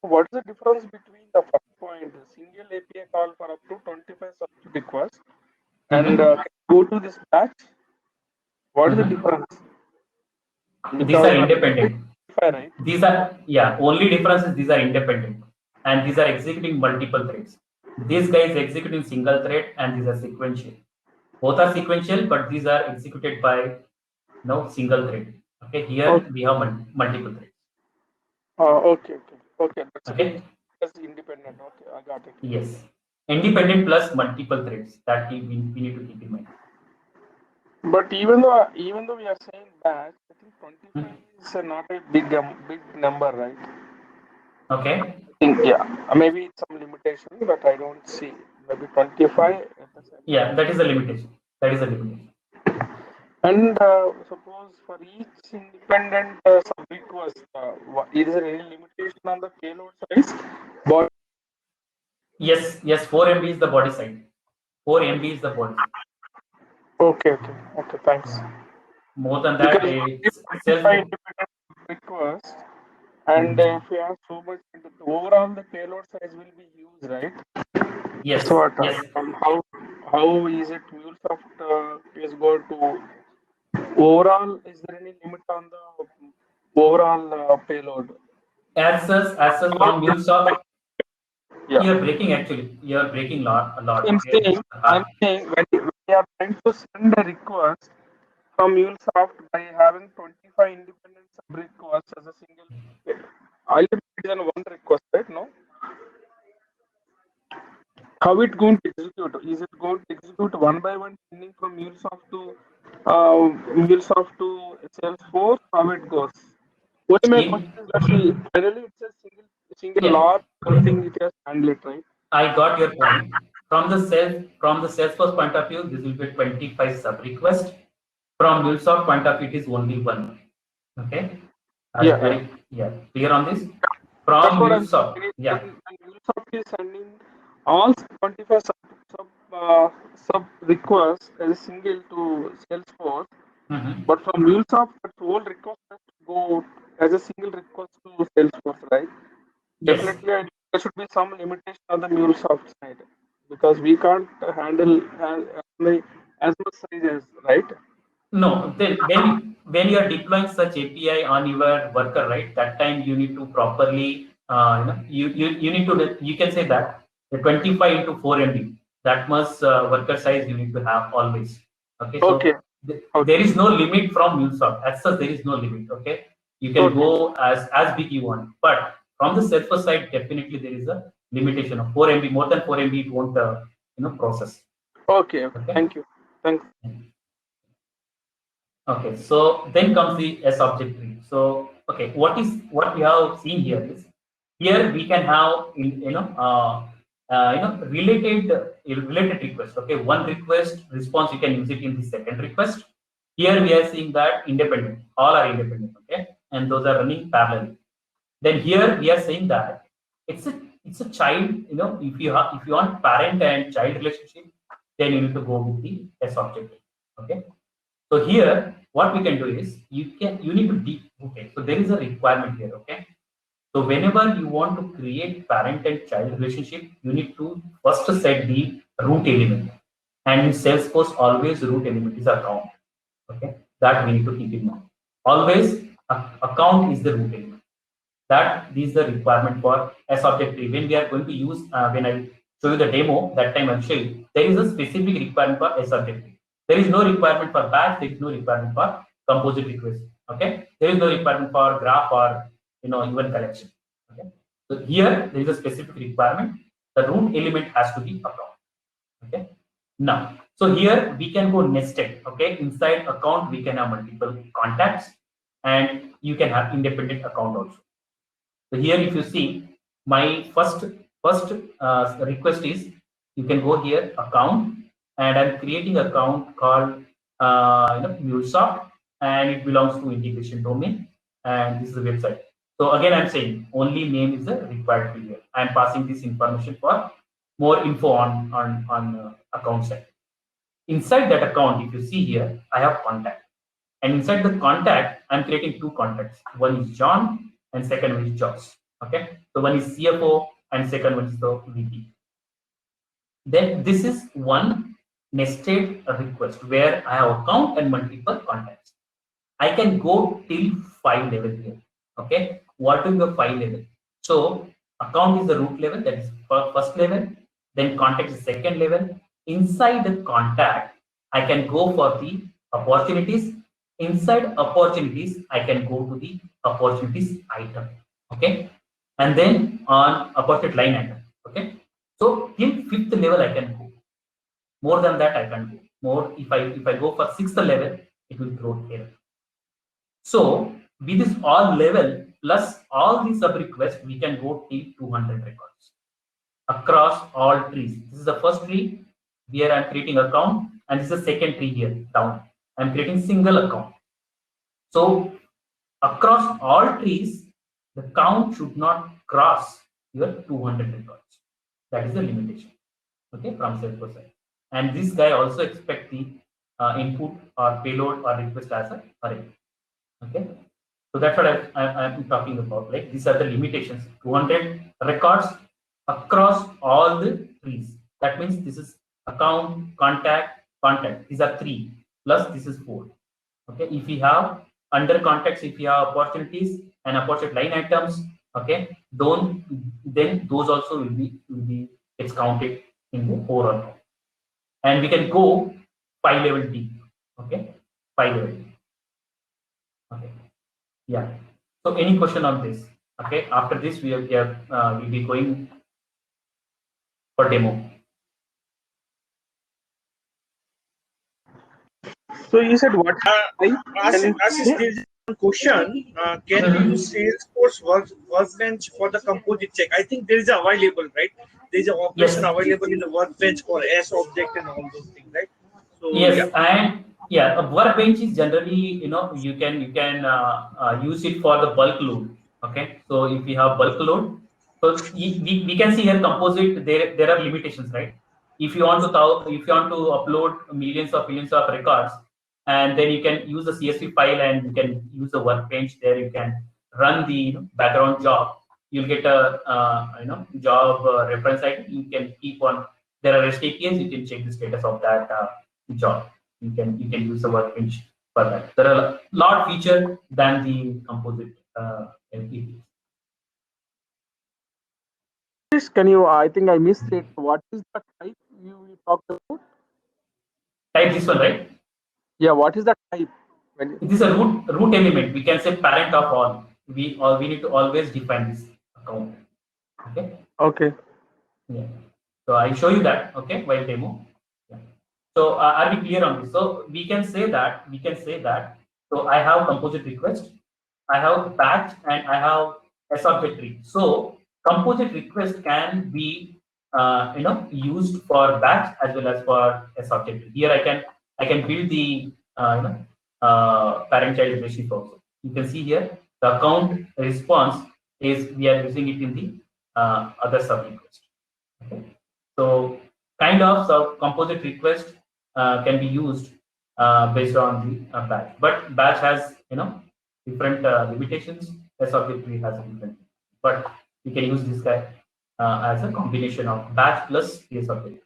So what is the difference between the first point, the single API call for up to 25 sub requests, and go to this batch? What is the difference? These are independent. Right? These are, yeah, only difference is these are independent, and these are executing multiple threads. This guy is executing single thread, and these are sequential. Both are sequential, but these are executed by single thread. Okay, here we have multiple threads. Okay. That's okay. That's independent. Okay, I got it. Yes, independent plus multiple threads that we need to keep in mind. But even though we are saying batch, I think 25 is not a big number, right? Okay. I think maybe it's some limitation, but I don't see maybe 25. Yeah, that is a limitation. And suppose for each independent sub request, is there any limitation on the payload size? But Yes, 4 MB is the body size. 4 MB is the body size. okay, thanks. More than that, Because it's if self. 25 independent requests, and if you have so much, overall the payload size will be huge, right? Yes, So yes. how is it MuleSoft is going to overall? Is there any limit on the overall payload? As such from MuleSoft, Yeah. you're breaking actually. You're breaking a lot. I'm Okay. saying when we are trying to send a request from MuleSoft by having 25 independent sub requests as a single, I'll be than one request, right? No. How it going to execute? Is it going to execute one by one, sending from MuleSoft to Salesforce? How it goes? What my In, question is that finally it's a single yeah, large thing it has handled, right? I got your point. From the Salesforce point of view, this will be 25 sub request. From MuleSoft point of view, it is only one. Okay. Yeah. Yeah. Clear on this? That's From what I'm MuleSoft, saying. yeah. When MuleSoft is sending all 25 sub requests as a single to Salesforce, but from MuleSoft, that whole request has to go as a single request to Salesforce, right? Yes. Definitely, there should be some limitation on the MuleSoft side because we can't handle as much size as, right? No, then when you are deploying such API on your worker, right? That time you need to properly, you need to, you can say that the 25 into 4 MB, that much worker size you need to have always. Okay, so Okay. there is no limit from MuleSoft. As such, there is no limit. Okay, you can go as big you want, but from the Salesforce side, definitely there is a limitation of 4 MB. More than 4 MB, it won't process. Okay. Thank you. Thanks. Okay, so then comes the S object tree. So, okay, what we have seen here is here we can have related request. Okay, one request response you can use it in the second request. Here we are seeing that independent, all are independent. Okay, and those are running parallel. Then here we are saying that it's a child. If you want parent and child relationship, then you need to go with the S object tree. Okay. So here, what we can do is you need to okay. So there is a requirement here. Okay. So whenever you want to create parent and child relationship, you need to first set the root element. And in Salesforce, always root element is account. Okay. That we need to keep in mind. Always account is the root element. That is the requirement for S object tree. When we are going to use when I show you the demo, that time I'll show you there is a specific requirement for S object tree. There is no requirement for batch. There is no requirement for composite request. Okay, there is no requirement for graph or even collection. Okay, so here there is a specific requirement. The root element has to be account. Okay, now so here we can go nested. Okay, inside account we can have multiple contacts, and you can have independent account also. So here, if you see, my first request is you can go here account, and I'm creating an account called MuleSoft, and it belongs to integration domain, and this is the website. So again, I'm saying only name is the required field here. I'm passing this information for more info on account side. Inside that account, if you see here, I have contact. And inside the contact, I'm creating two contacts. One is John and second one is Josh. Okay. So one is CFO and second one is the VP. Then this is one nested request where I have account and multiple contacts. I can go till 5 level here. Okay. What is the 5 level? So account is the root level, that is first level. Then contact is second level. Inside the contact, I can go for the opportunities. Inside opportunities, I can go to the opportunities item. Okay. And then on opportunity line item. Okay. So till 5th level, I can go. More than that, I can go. More if I go for 6th level, it will throw error. So with this all level plus all these sub requests, we can go till 200 records across all trees. This is the first tree where I'm creating account, and this is the second tree here down. I'm creating single account. So across all trees, the count should not cross your 200 records. That is the limitation. Okay, from Salesforce side. And this guy also expect the input or payload or request as an array. Okay, so that's what I'm talking about. Like these are the limitations. 200 records across all the trees. That means this is account, contact, contact. These are 3 plus this is 4. Okay, if we have under contacts, if we have opportunities and opportunity line items, okay, then those also will be it's counted in the overall count. And we can go 5 level deep. Okay, 5 level deep. Okay, yeah. So any question on this? Okay, after this we'll be going for demo. So you said what? Ashish, there is one question. Can we use Salesforce workbench for the composite check? I think there is a available, right? There is an operation available in the workbench for S object and all those things, right? So, yes, and yeah, a workbench is generally, you can use it for the bulk load. Okay, so if you have bulk load, so we can see here composite there are limitations, right? If you want to upload millions of records, and then you can use the CSV file and you can use the workbench there. You can run the background job. You'll get a job reference ID. You can keep on. There are REST APIs. You can check the status of that job. You can use the workbench for that. There are a lot feature than the composite APIs. Can you? I think I missed it. What is the type you talked about? Type this one, right? Yeah. What is the type? It is a root element. We can say parent of all. We need to always define this account. Okay. Okay. Yeah. So I show you that. Okay, while demo. Yeah. So are we clear on this? So we can say that. So I have composite request, I have batch, and I have S object tree. So composite request can be used for batch as well as for S object tree. Here I can build the parent child relationship also. You can see here the account response is we are using it in the other sub request. Okay. So kind of composite request can be used based on the batch, but batch has different limitations. S object tree has a different, but we can use this guy as a combination of batch plus S object.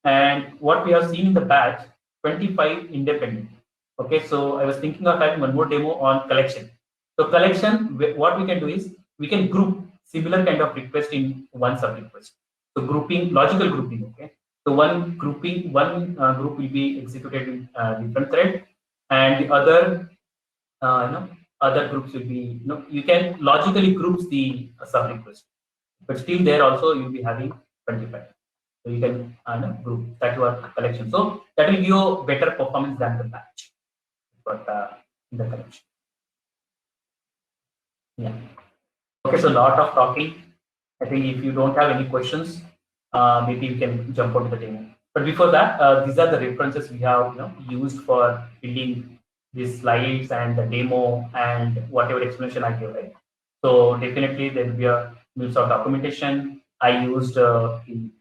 And what we have seen in the batch, 25 independent. Okay, so I was thinking of having one more demo on collection. So collection, what we can do is we can group similar kind of request in one sub request. So grouping, logical grouping. Okay, so one group will be executed in different thread, and the other other groups will be you can logically groups the sub request, but still there also you'll be having 25. So you can group that your collection. So that will give you better performance than the batch, but in the collection. Yeah. Okay, so a lot of talking. I think if you don't have any questions, maybe you can jump onto the demo. But before that, these are the references we have used for building these slides and the demo and whatever explanation I gave. Right? So definitely there will be a MuleSoft documentation. I used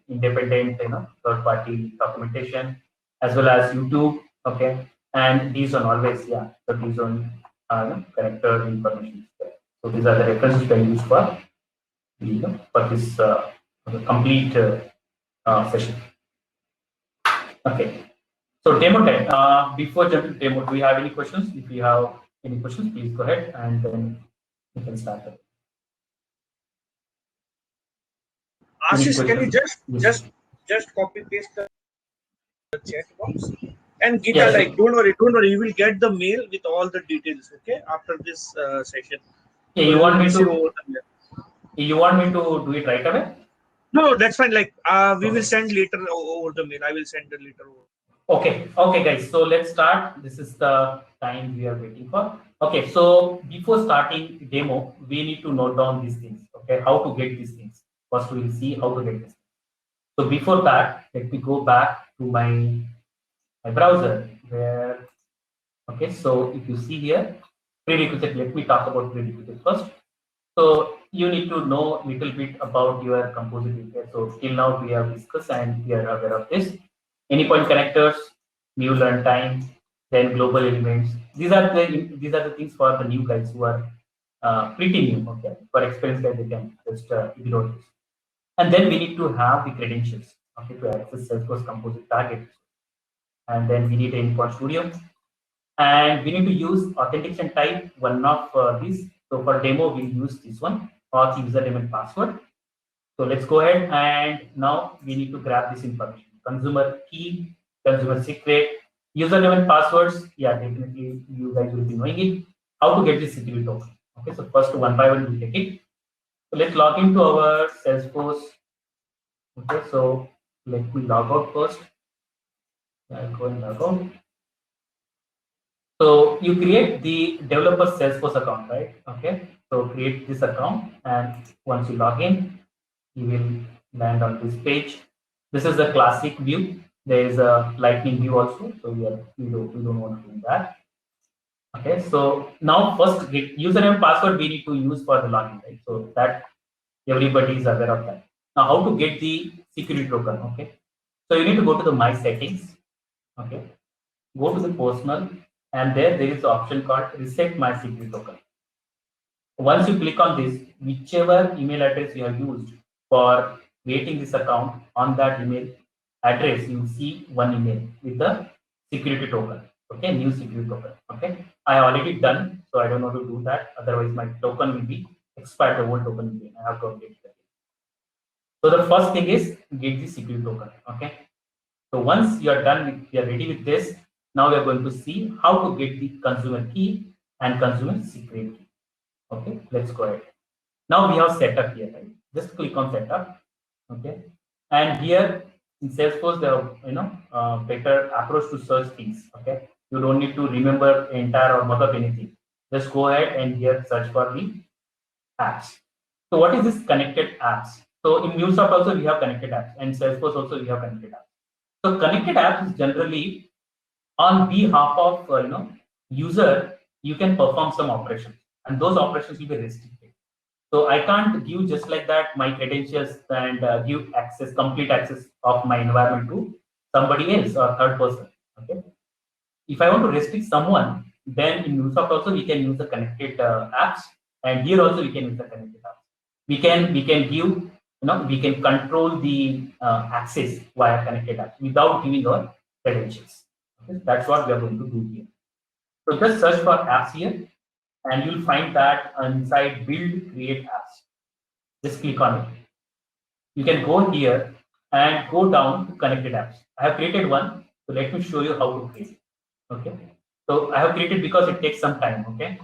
independent third-party documentation as well as YouTube. Okay, and these on always so these on connector information. So these are the references I used for for this complete session. Okay, so demo time. Before jumping to demo, do we have any questions? If you have any questions, please go ahead and then we can start. Ashish, can you just copy paste the chat box and get Yes, don't worry, you will get the mail with all the details. Okay, after this session. Yeah, so you want me to do it right away? No, that's fine. Like we will send later over the mail. I will send it later over. Okay, guys. So let's start. This is the time we are waiting for. Okay, so before starting demo, we need to note down these things. Okay, how to get these things. First, we will see how to get this. So before that, let me go back to my browser where Okay, so if you see here, prerequisite, let me talk about prerequisite first. So you need to know a little bit about your composite API. So till now we have discussed and we are aware of this. Anypoint connectors, Mule runtime, then global elements. These are the things for the new guys who are pretty new. Okay, for experienced guys they can just ignore this. And then we need to have the credentials, okay, to access Salesforce Composite target. And then we need an endpoint studio, and we need to use authentication type one of these. So for demo we use this one, auth username and password. So let's go ahead, and now we need to grab this information: consumer key, consumer secret, username and passwords. Yeah, definitely you guys will be knowing it. How to get this security token? Okay, so first one by one we'll take it. So let's log into our Salesforce. Okay, so let me log out first. I'll go and log out. So you create the developer Salesforce account, right? Okay, so create this account, and once you log in, you will land on this page. This is the classic view. There is a lightning view also, so we don't want to do that. Okay, so now first username and password we need to use for the login, right? So that everybody is aware of that. Now how to get the security token? Okay, so you need to go to the my settings. Okay, go to the personal, and there is the option called reset my security token. Once you click on this, whichever email address you have used for creating this account, on that email address you see one email with the security token. Okay, new security token. Okay, I already done, so I don't want to do that. Otherwise, my token will be expired. The old token will be. I have to update it. So the first thing is get the security token. Okay, so once you are done with, you are ready with this. Now we are going to see how to get the consumer key and consumer secret key. Okay, let's go ahead. Now we have setup here, right? Just click on setup. Okay, and here in Salesforce there are better approach to search things. Okay, you don't need to remember entire or mug up anything. Just go ahead and here search for the apps. So what is this connected apps? So in MuleSoft also we have connected apps, and Salesforce also we have connected apps. So connected apps is generally on behalf of user. You can perform some operations, and those operations will be restricted. So I can't give just like that my credentials and give access, complete access of my environment to somebody else or third person. Okay. If I want to restrict someone, then in MuleSoft also we can use the connected apps, and here also we can use the connected apps. We can give we can control the access via connected apps without giving our credentials. Okay? That's what we are going to do here. So just search for apps here, and you'll find that inside build create apps. Just click on it. You can go here and go down to connected apps. I have created one, so let me show you how to create. Okay, so I have created because it takes some time. Okay,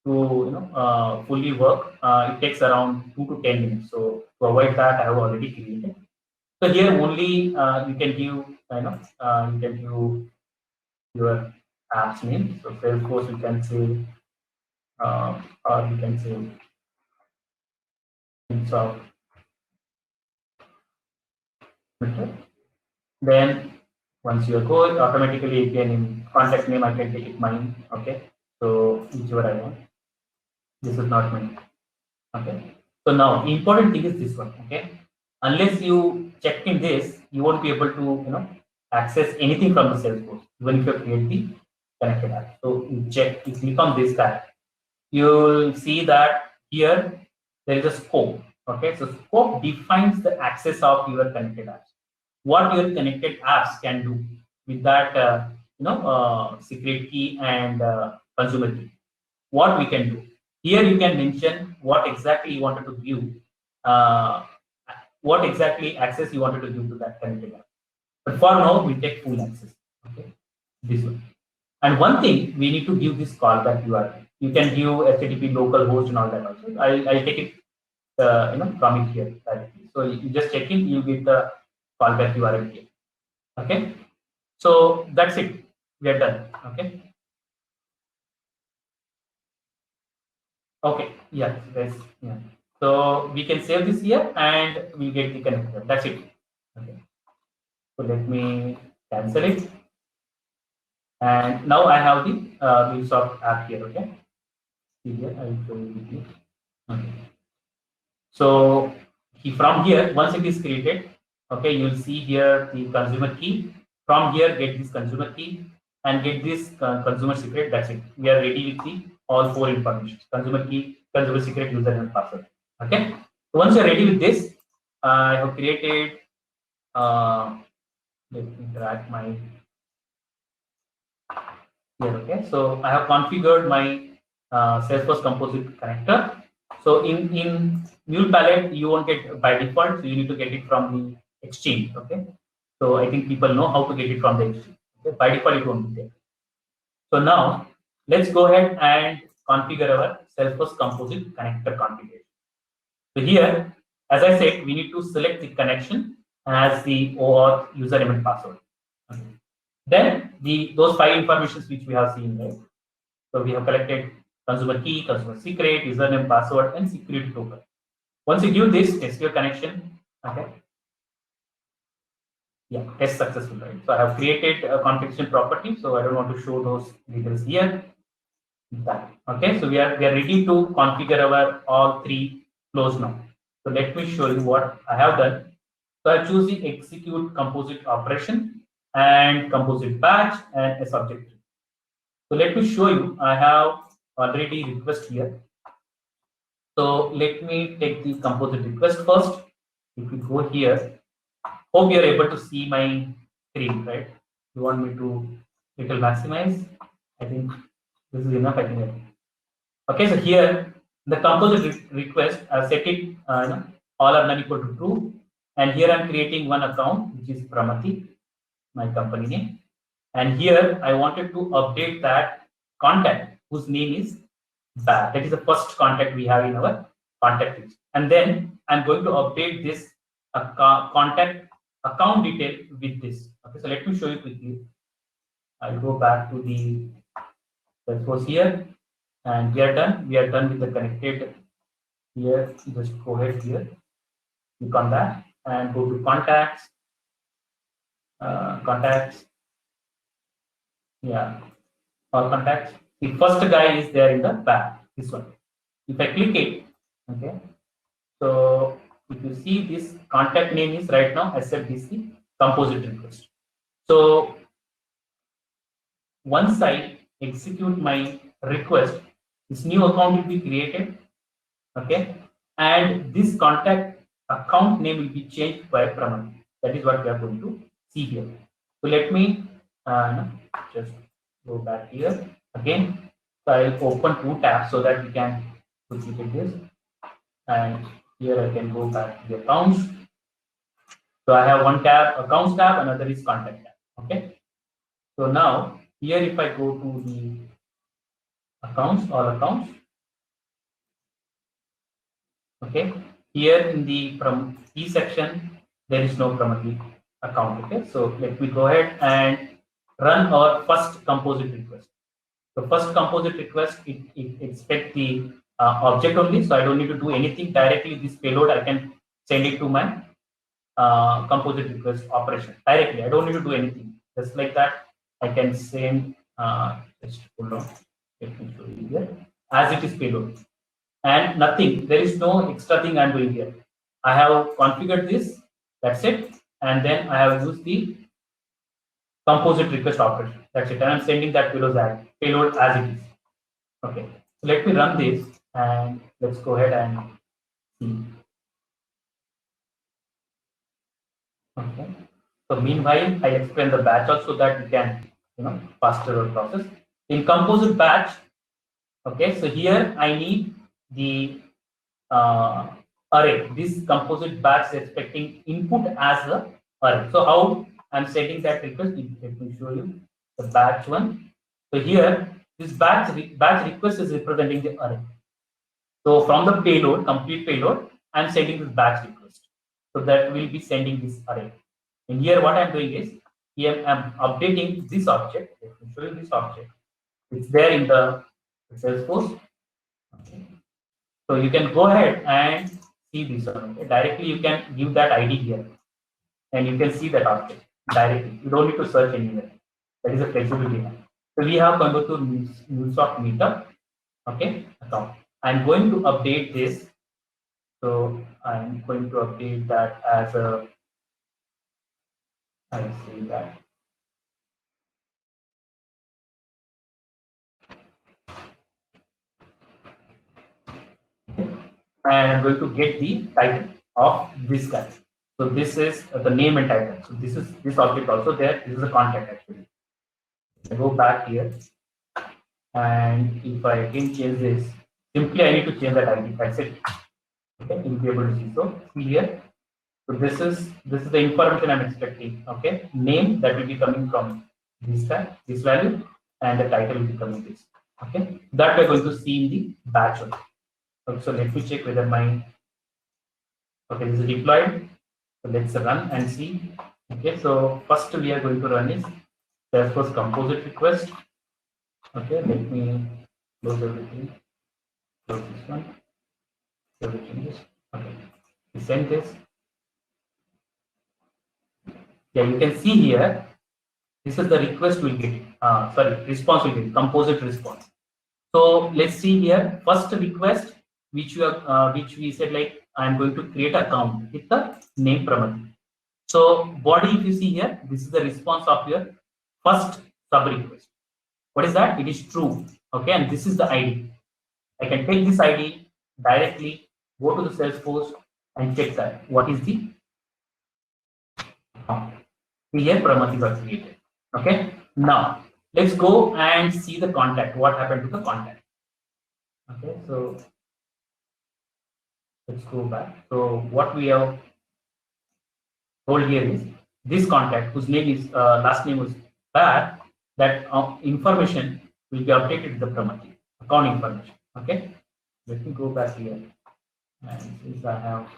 to fully work, it takes around 2 to 10 minutes. So to avoid that, I have already created. So here only you can give you can give your app's name. So Salesforce you can say, or you can say MuleSoft. Then once you go, automatically API name, contact name, I can take it mine. Okay, so whichever I want. This is not mine. Okay, so now important thing is this one. Okay, unless you check in this, you won't be able to access anything from the Salesforce, even if you create the connected app. So you click on this guy, you'll see that here there is a scope. Okay, so scope defines the access of your connected apps. What your connected apps can do with that secret key and consumer key. What we can do here, you can mention what exactly you wanted to view, what exactly access you wanted to give to that connected app. But for now, we take full access. Okay, this one. And one thing, we need to give this callback URL. You can give HTTP localhost and all that also. I'll take it from it here directly. So you just check in, you get the callback URL here. Okay, so that's it. We are done. Okay. Okay. Yeah. That's yeah. So we can save this here, and we get the connector. That's it. Okay. So let me cancel it. And now I have the MuleSoft app here. Okay, see here I will show you quickly. Okay. So from here, once it is created, okay, you'll see here the consumer key. From here, get this consumer key and get this consumer secret. That's it. We are ready with the all four information: consumer key, consumer secret, username, and password. Okay. So once you're ready with this, I have created. Let me drag my here. Okay. So I have configured my Salesforce Composite connector. So in Mule palette, you won't get by default, so you need to get it from the exchange. Okay. So I think people know how to get it from the exchange. Okay? By default, it won't be there. So now let's go ahead and configure our Salesforce Composite connector configuration. So here, as I said, we need to select the connection as the OAuth username and password. Okay. Then those five informations which we have seen, right? So we have collected consumer key, consumer secret, username, password, and security token. Once you give this, test your connection. Okay. Yeah, test successful, right? So I have created a configuration property, so I don't want to show those details here. That. Okay, so we are ready to configure our all three flows now. So let me show you what I have done. So I choose the execute composite operation and composite batch and a subject. So let me show you. I have already request here. So let me take the composite request first. If we go here, hope you are able to see my screen, right? You want me to little maximize? I think this is enough. I think. Okay, so here the composite request, I've set it all are none equal to true, and here I'm creating one account which is Pramati, my company name, and here I wanted to update that contact whose name is Bat. That is the first contact we have in our contact list, and then I'm going to update this contact account detail with this. Okay, so let me show you quickly. I'll go back to the Salesforce here, and we are done. We are done with the connected here. Just go ahead here, click on that, and go to contacts. Contacts. Yeah, all contacts. The first guy is there in the back. This one. If I click it, okay. So if you see this contact name is right now SFDC composite request. So once I execute my request, this new account will be created, okay, and this contact account name will be changed by Pramati. That is what we are going to see here. So let me just go back here again. So I'll open two tabs so that we can quickly take this, and here I can go back to the accounts. So I have one tab, accounts tab, another is contact tab. Okay. So now here, if I go to the accounts, all accounts, okay, here in the from E section, there is no Pramati account. Okay, so let me go ahead and run our first composite request. The first composite request, it expects the object only, so I don't need to do anything directly. This payload, I can send it to my composite request operation directly. I don't need to do anything. Just like that, I can send. Just hold on. Let me show you here. As it is payload, and nothing. There is no extra thing I'm doing here. I have configured this. That's it. And then I have used the composite request operation. That's it. And I'm sending that payload as it is. Okay. So let me run this, and let's go ahead and see. Okay. So meanwhile, I explain the batch also, that we can, faster our process. In composite batch, okay, so here I need the array. This composite batch is expecting input as a array. So how I'm setting that request? Let me show you the batch one. So here, this batch request is representing the array. So from the payload, complete payload, I'm sending this batch request. So that will be sending this array. And here, what I'm doing is, here I'm updating this object. Let me show you this object. It's there in the Salesforce. Okay. So you can go ahead and see this one. Okay. Directly, you can give that ID here, and you can see that object directly. You don't need to search anywhere. That is a flexibility. So we have Coimbatore MuleSoft Meetup. Okay, account. I'm going to update this. So I'm going to update that as a, I see that. And I'm going to get the title of this guy. So this is the name and title. So this is this object also there. This is a contact actually. I go back here, and if I again change this, simply I need to change that ID. That's it. Okay, you'll be able to see. So see here. So this is the information I'm expecting. Okay, name that will be coming from this guy, this value, and the title will be coming this. Okay, that we're going to see in the batch. Okay, so let me check whether my okay this is deployed. So let's run and see. Okay, so first we are going to run is Salesforce Composite Request. Okay, let me close everything. Close this one. Close the changes. Okay, we send this. Yeah, you can see here. This is the request we'll get. Sorry, response will get composite response. So let's see here. First request, which we said like I'm going to create an account with the name Pramati. So body, if you see here, this is the response of your first sub request. What is that? It is true. Okay, and this is the ID. I can take this ID directly, go to the Salesforce and check that. What is the account? Here Pramati got created. Okay, now let's go and see the contact. What happened to the contact? Okay, so let's go back. So what we have told here is this contact whose name is last name was bad, that information will be updated with the Pramati account information. Okay, let me go back here, and since I have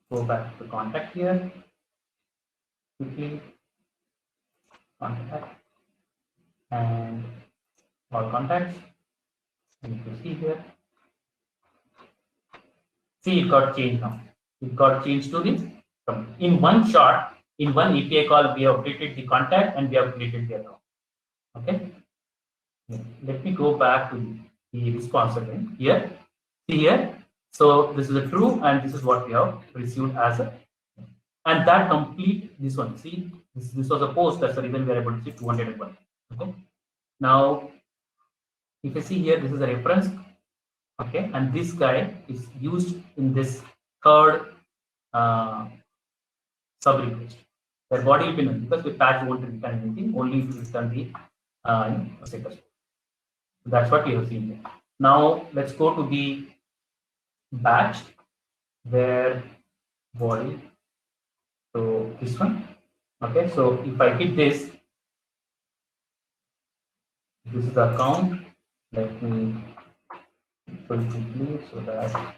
go back to the contact here quickly, contact and all contacts. And you can see here. See, it got changed now. It got changed to this. In one shot, in one API call, we have updated the contact and we have created the account. Okay. Let me go back to the response again. Here, see here. So this is a true, and this is what we have received as a, and that complete this one. See, this was a post. That's the reason we are able to see 201. Okay. Now, if you see here, this is a reference. Okay, and this guy is used in this third sub request. Their body will be none because we patch won't return anything, only to return the status. So that's what we have seen here. Now let's go to the batch where body. So this one. Okay, so if I hit this, this is the account. Let me put it quickly so that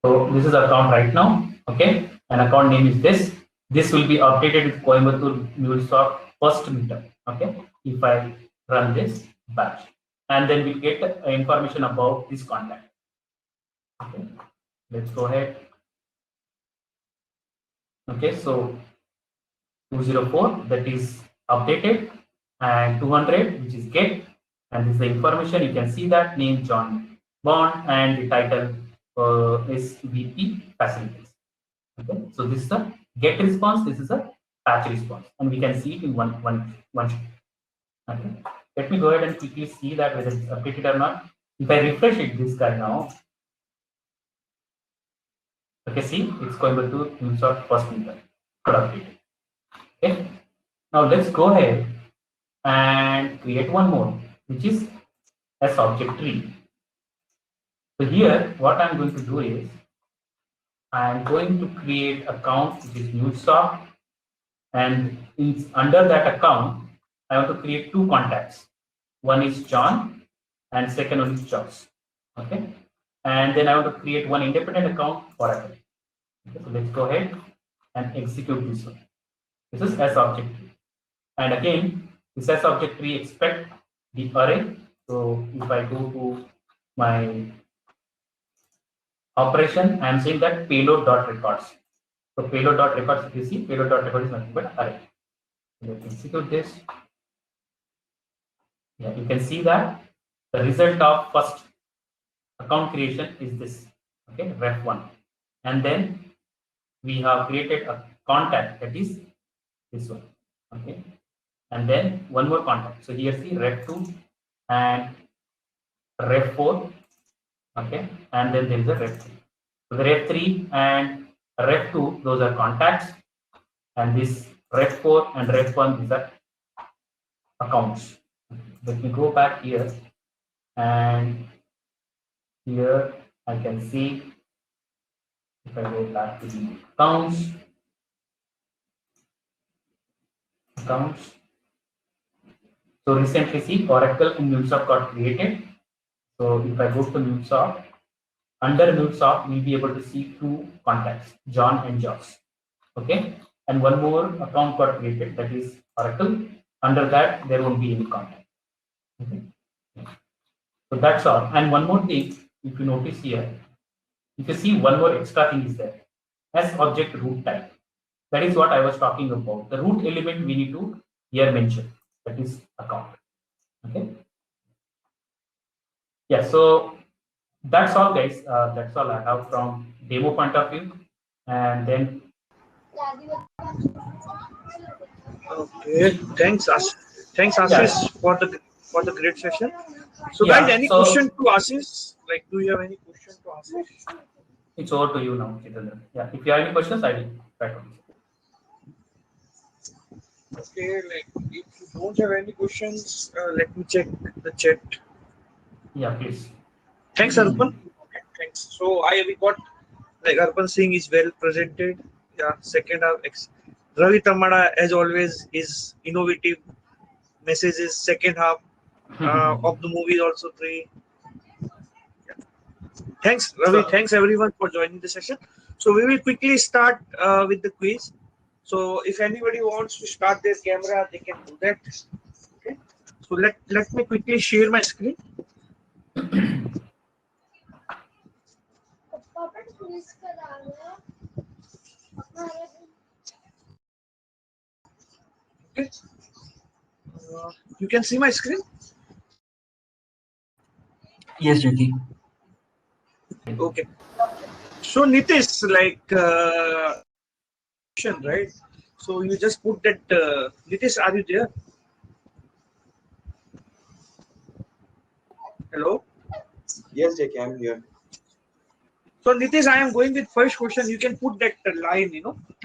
so this is account right now. Okay, and account name is this. This will be updated with Coimbatore MuleSoft first meetup. Okay, if I run this batch, and then we'll get information about this contact. Okay, let's go ahead. Okay, so 204 that is updated, and 200 which is get, and this is the information. You can see that name John Bond, and the title is VP facilities. Okay, so this is a get response, this is a patch response, and we can see it in one sheet. Okay, let me go ahead and quickly see that whether it's updated or not. If I refresh it, this guy now, okay, see it's Coimbatore MuleSoft first meetup updated. Okay, now let's go ahead and create one more, which is as object tree. So here, what I'm going to do is I'm going to create account which is MuleSoft, and under that account, I want to create two contacts. One is John, and second one is Charles. Okay, and then I want to create one independent account for Apple. Okay, so let's go ahead and execute this one. This is as object tree, and again, this as object tree expect the array. So if I go to my operation, I am saying that payload.records. So payload.records, if you see, payload.record is nothing but array. Let me execute this. Yeah, you can see that the result of first account creation is this. Okay, ref1, and then we have created a contact, that is this one. Okay, and then one more contact. So here see ref2 and ref4. Okay, and then there is a ref3. So the ref3 and ref2, those are contacts, and this ref4 and ref1, these are accounts. Let me go back here, and here I can see, if I go back to the accounts. So recently, see, Oracle and MuleSoft got created. So if I go to MuleSoft, under MuleSoft, we'll be able to see two contacts, John and Josh. Okay, and one more account got created, that is Oracle. Under that, there won't be any contact. Okay, so that's all. And one more thing, if you notice here, if you see one more extra thing is there, as object root type. That is what I was talking about. The root element we need to here mention, that is account. Okay. Yeah. So that's all, guys. That's all I have from demo point of view, and then. Okay, thanks Ashish for the great session. So Yeah, guys, any so question to Ashish? Like, do you have any question to Ashish? it's over to you now, Chitendra. Yeah, if you have any questions, I will try to answer. Okay, like if you don't have any questions, let me check the chat. Yeah, please. Thanks, Arpan. Okay, thanks. So we got like Arpan Singh is well presented. Yeah, second half. Ravi Tamada, as always, is innovative messages. Second half of the movie is also 3. Yeah. Thanks, Ravi. Thanks everyone for joining the session. So we will quickly start with the quiz. So if anybody wants to start their camera, they can do that. Okay. So let me quickly share my screen. Okay. You can see my screen. Yes, Jackie. Okay. So Nitish, like right? So you just put that. Nitish, are you there? Hello. Yes, Jackie, I'm here. So Nitish, I am going with first question. You can put that line,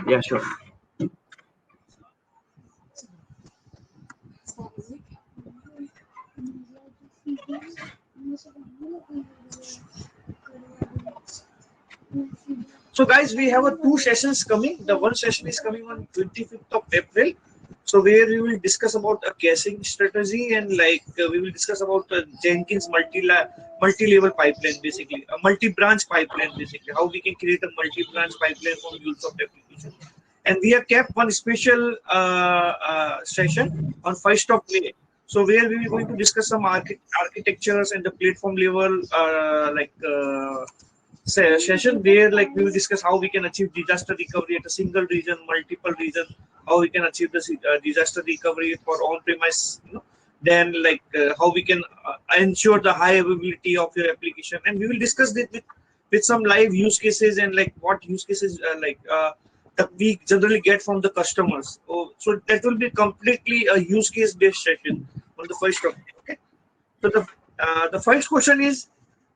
Yeah, sure. So guys, we have 2 sessions coming. The one session is coming on 25th of April. So where we will discuss about a caching strategy, and like we will discuss about Jenkins multi-level pipeline, basically a multi-branch pipeline, basically how we can create a multi-branch pipeline from MuleSoft application. And we have kept one special session on 1st of May. So where we are going to discuss some architectures and the platform level session where like we will discuss how we can achieve disaster recovery at a single region, multiple region, how we can achieve the disaster recovery for on-premise, then like how we can ensure the high availability of your application, and we will discuss this with some live use cases and like what use cases that we generally get from the customers. So that will be completely a use case based session on the first topic. Okay. So the first question is,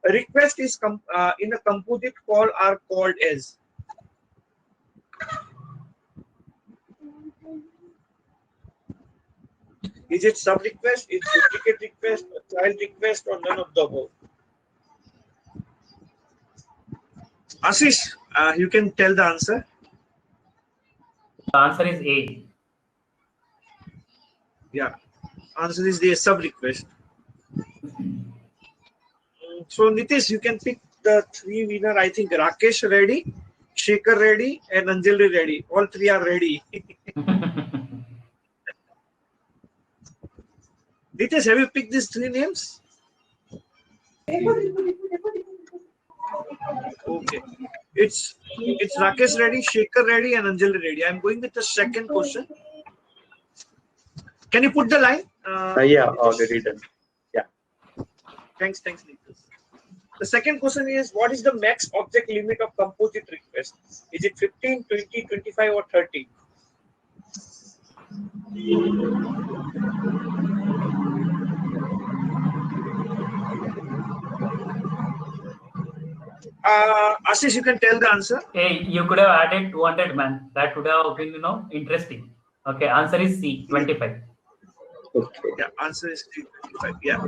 a request is in a composite call are called as. Is it sub request, is duplicate request, a child request, or none of the above? Ashish, you can tell the answer. The answer is A. Yeah, answer is the sub request. So Nitish, you can pick the 3 winner. I think Rakesh ready, Shekhar ready, and Anjali ready. All 3 are ready. Nitish, have you picked these 3 names? Okay. It's Rakesh ready, Shekhar ready, and Anjali ready. I'm going with the second question. Can you put the line? Yeah, already done. Yeah. Thanks, Nikhil. The second question is, what is the max object limit of composite request? Is it 15, 20, 25, or 30? Ashish, you can tell the answer. Hey, you could have added 200, man. That would have been, interesting. Okay, answer is C, 25. Okay. Yeah, answer is 25. Yeah.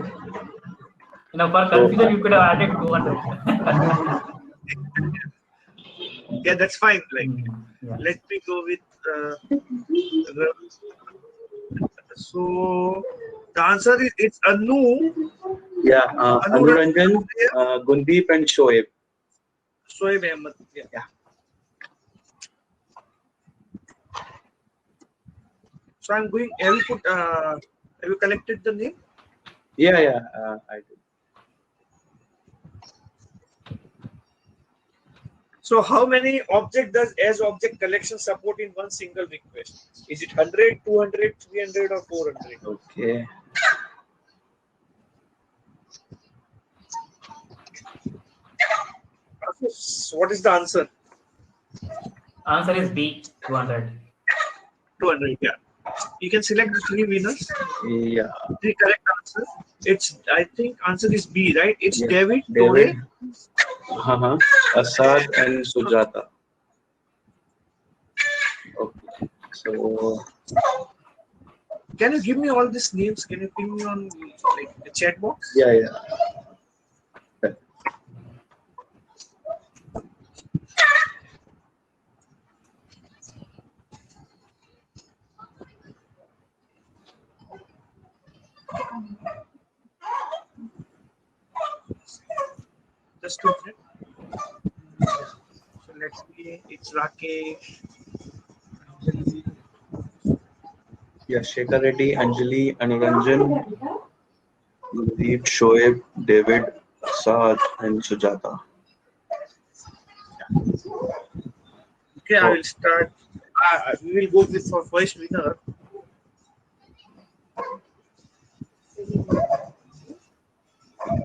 For confusion, you could have added 200. Yeah, that's fine. Like, Yeah. let me go with. So the answer is it's Anu. Yeah, Anuranjan, Gundeep, and Shoaib. Shoaib Ahmed. Yeah. So I'm going. Have you collected the name? Yeah, I did. So how many object does as object collection support in one single request? Is it 100, 200, 300, or 400? Okay. What is the answer? Answer is B, 200. 200. Yeah. You can select the three winners. Yeah. The correct answer. I think answer is B, right? It's Yeah. David. Asad and Sujata. Okay. So Can you give me all these names? Can you ping me on the chat box? yeah. Just a minute. So let's see. It's Rakesh. Yeah, Shekhar Reddy, Anjali, Anuranjan, Gundeep, Shoaib, David, Asad, and Sujata. Okay, I will start. We will go with for first winner.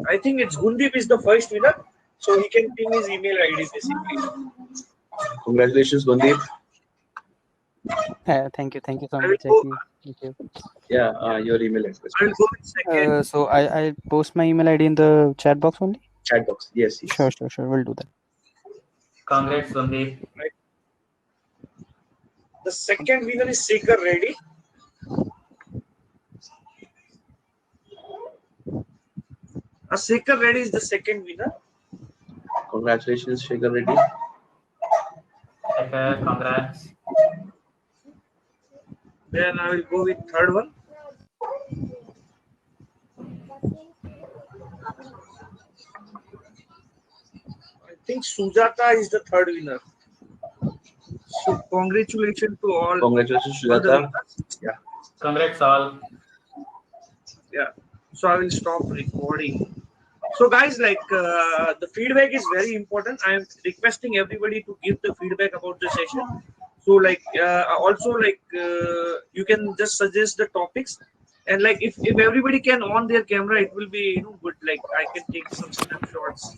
I think it's Gundeep is the first winner, so he can ping his email ID basically. Congratulations, Gundeep. Thank you so much, Jackie. Thank you. Yeah, your email address. I will go with second. So I post my email ID in the chat box only. Chat box. Yes. Sure. We'll do that. Congrats, Sandeep. Right. The second winner is Shekhar Reddy. Shekhar Reddy is the second winner. Congratulations, Shekhar Reddy. Okay, congrats. Then I will go with third one. I think Sujata is the third winner. So congratulations to all. Congratulations, Sujata. Yeah. Congrats all. Yeah. So I will stop recording. So guys, the feedback is very important. I am requesting everybody to give the feedback about the session. So also you can just suggest the topics, and if everybody can on their camera, it will be good. I can take some snapshots.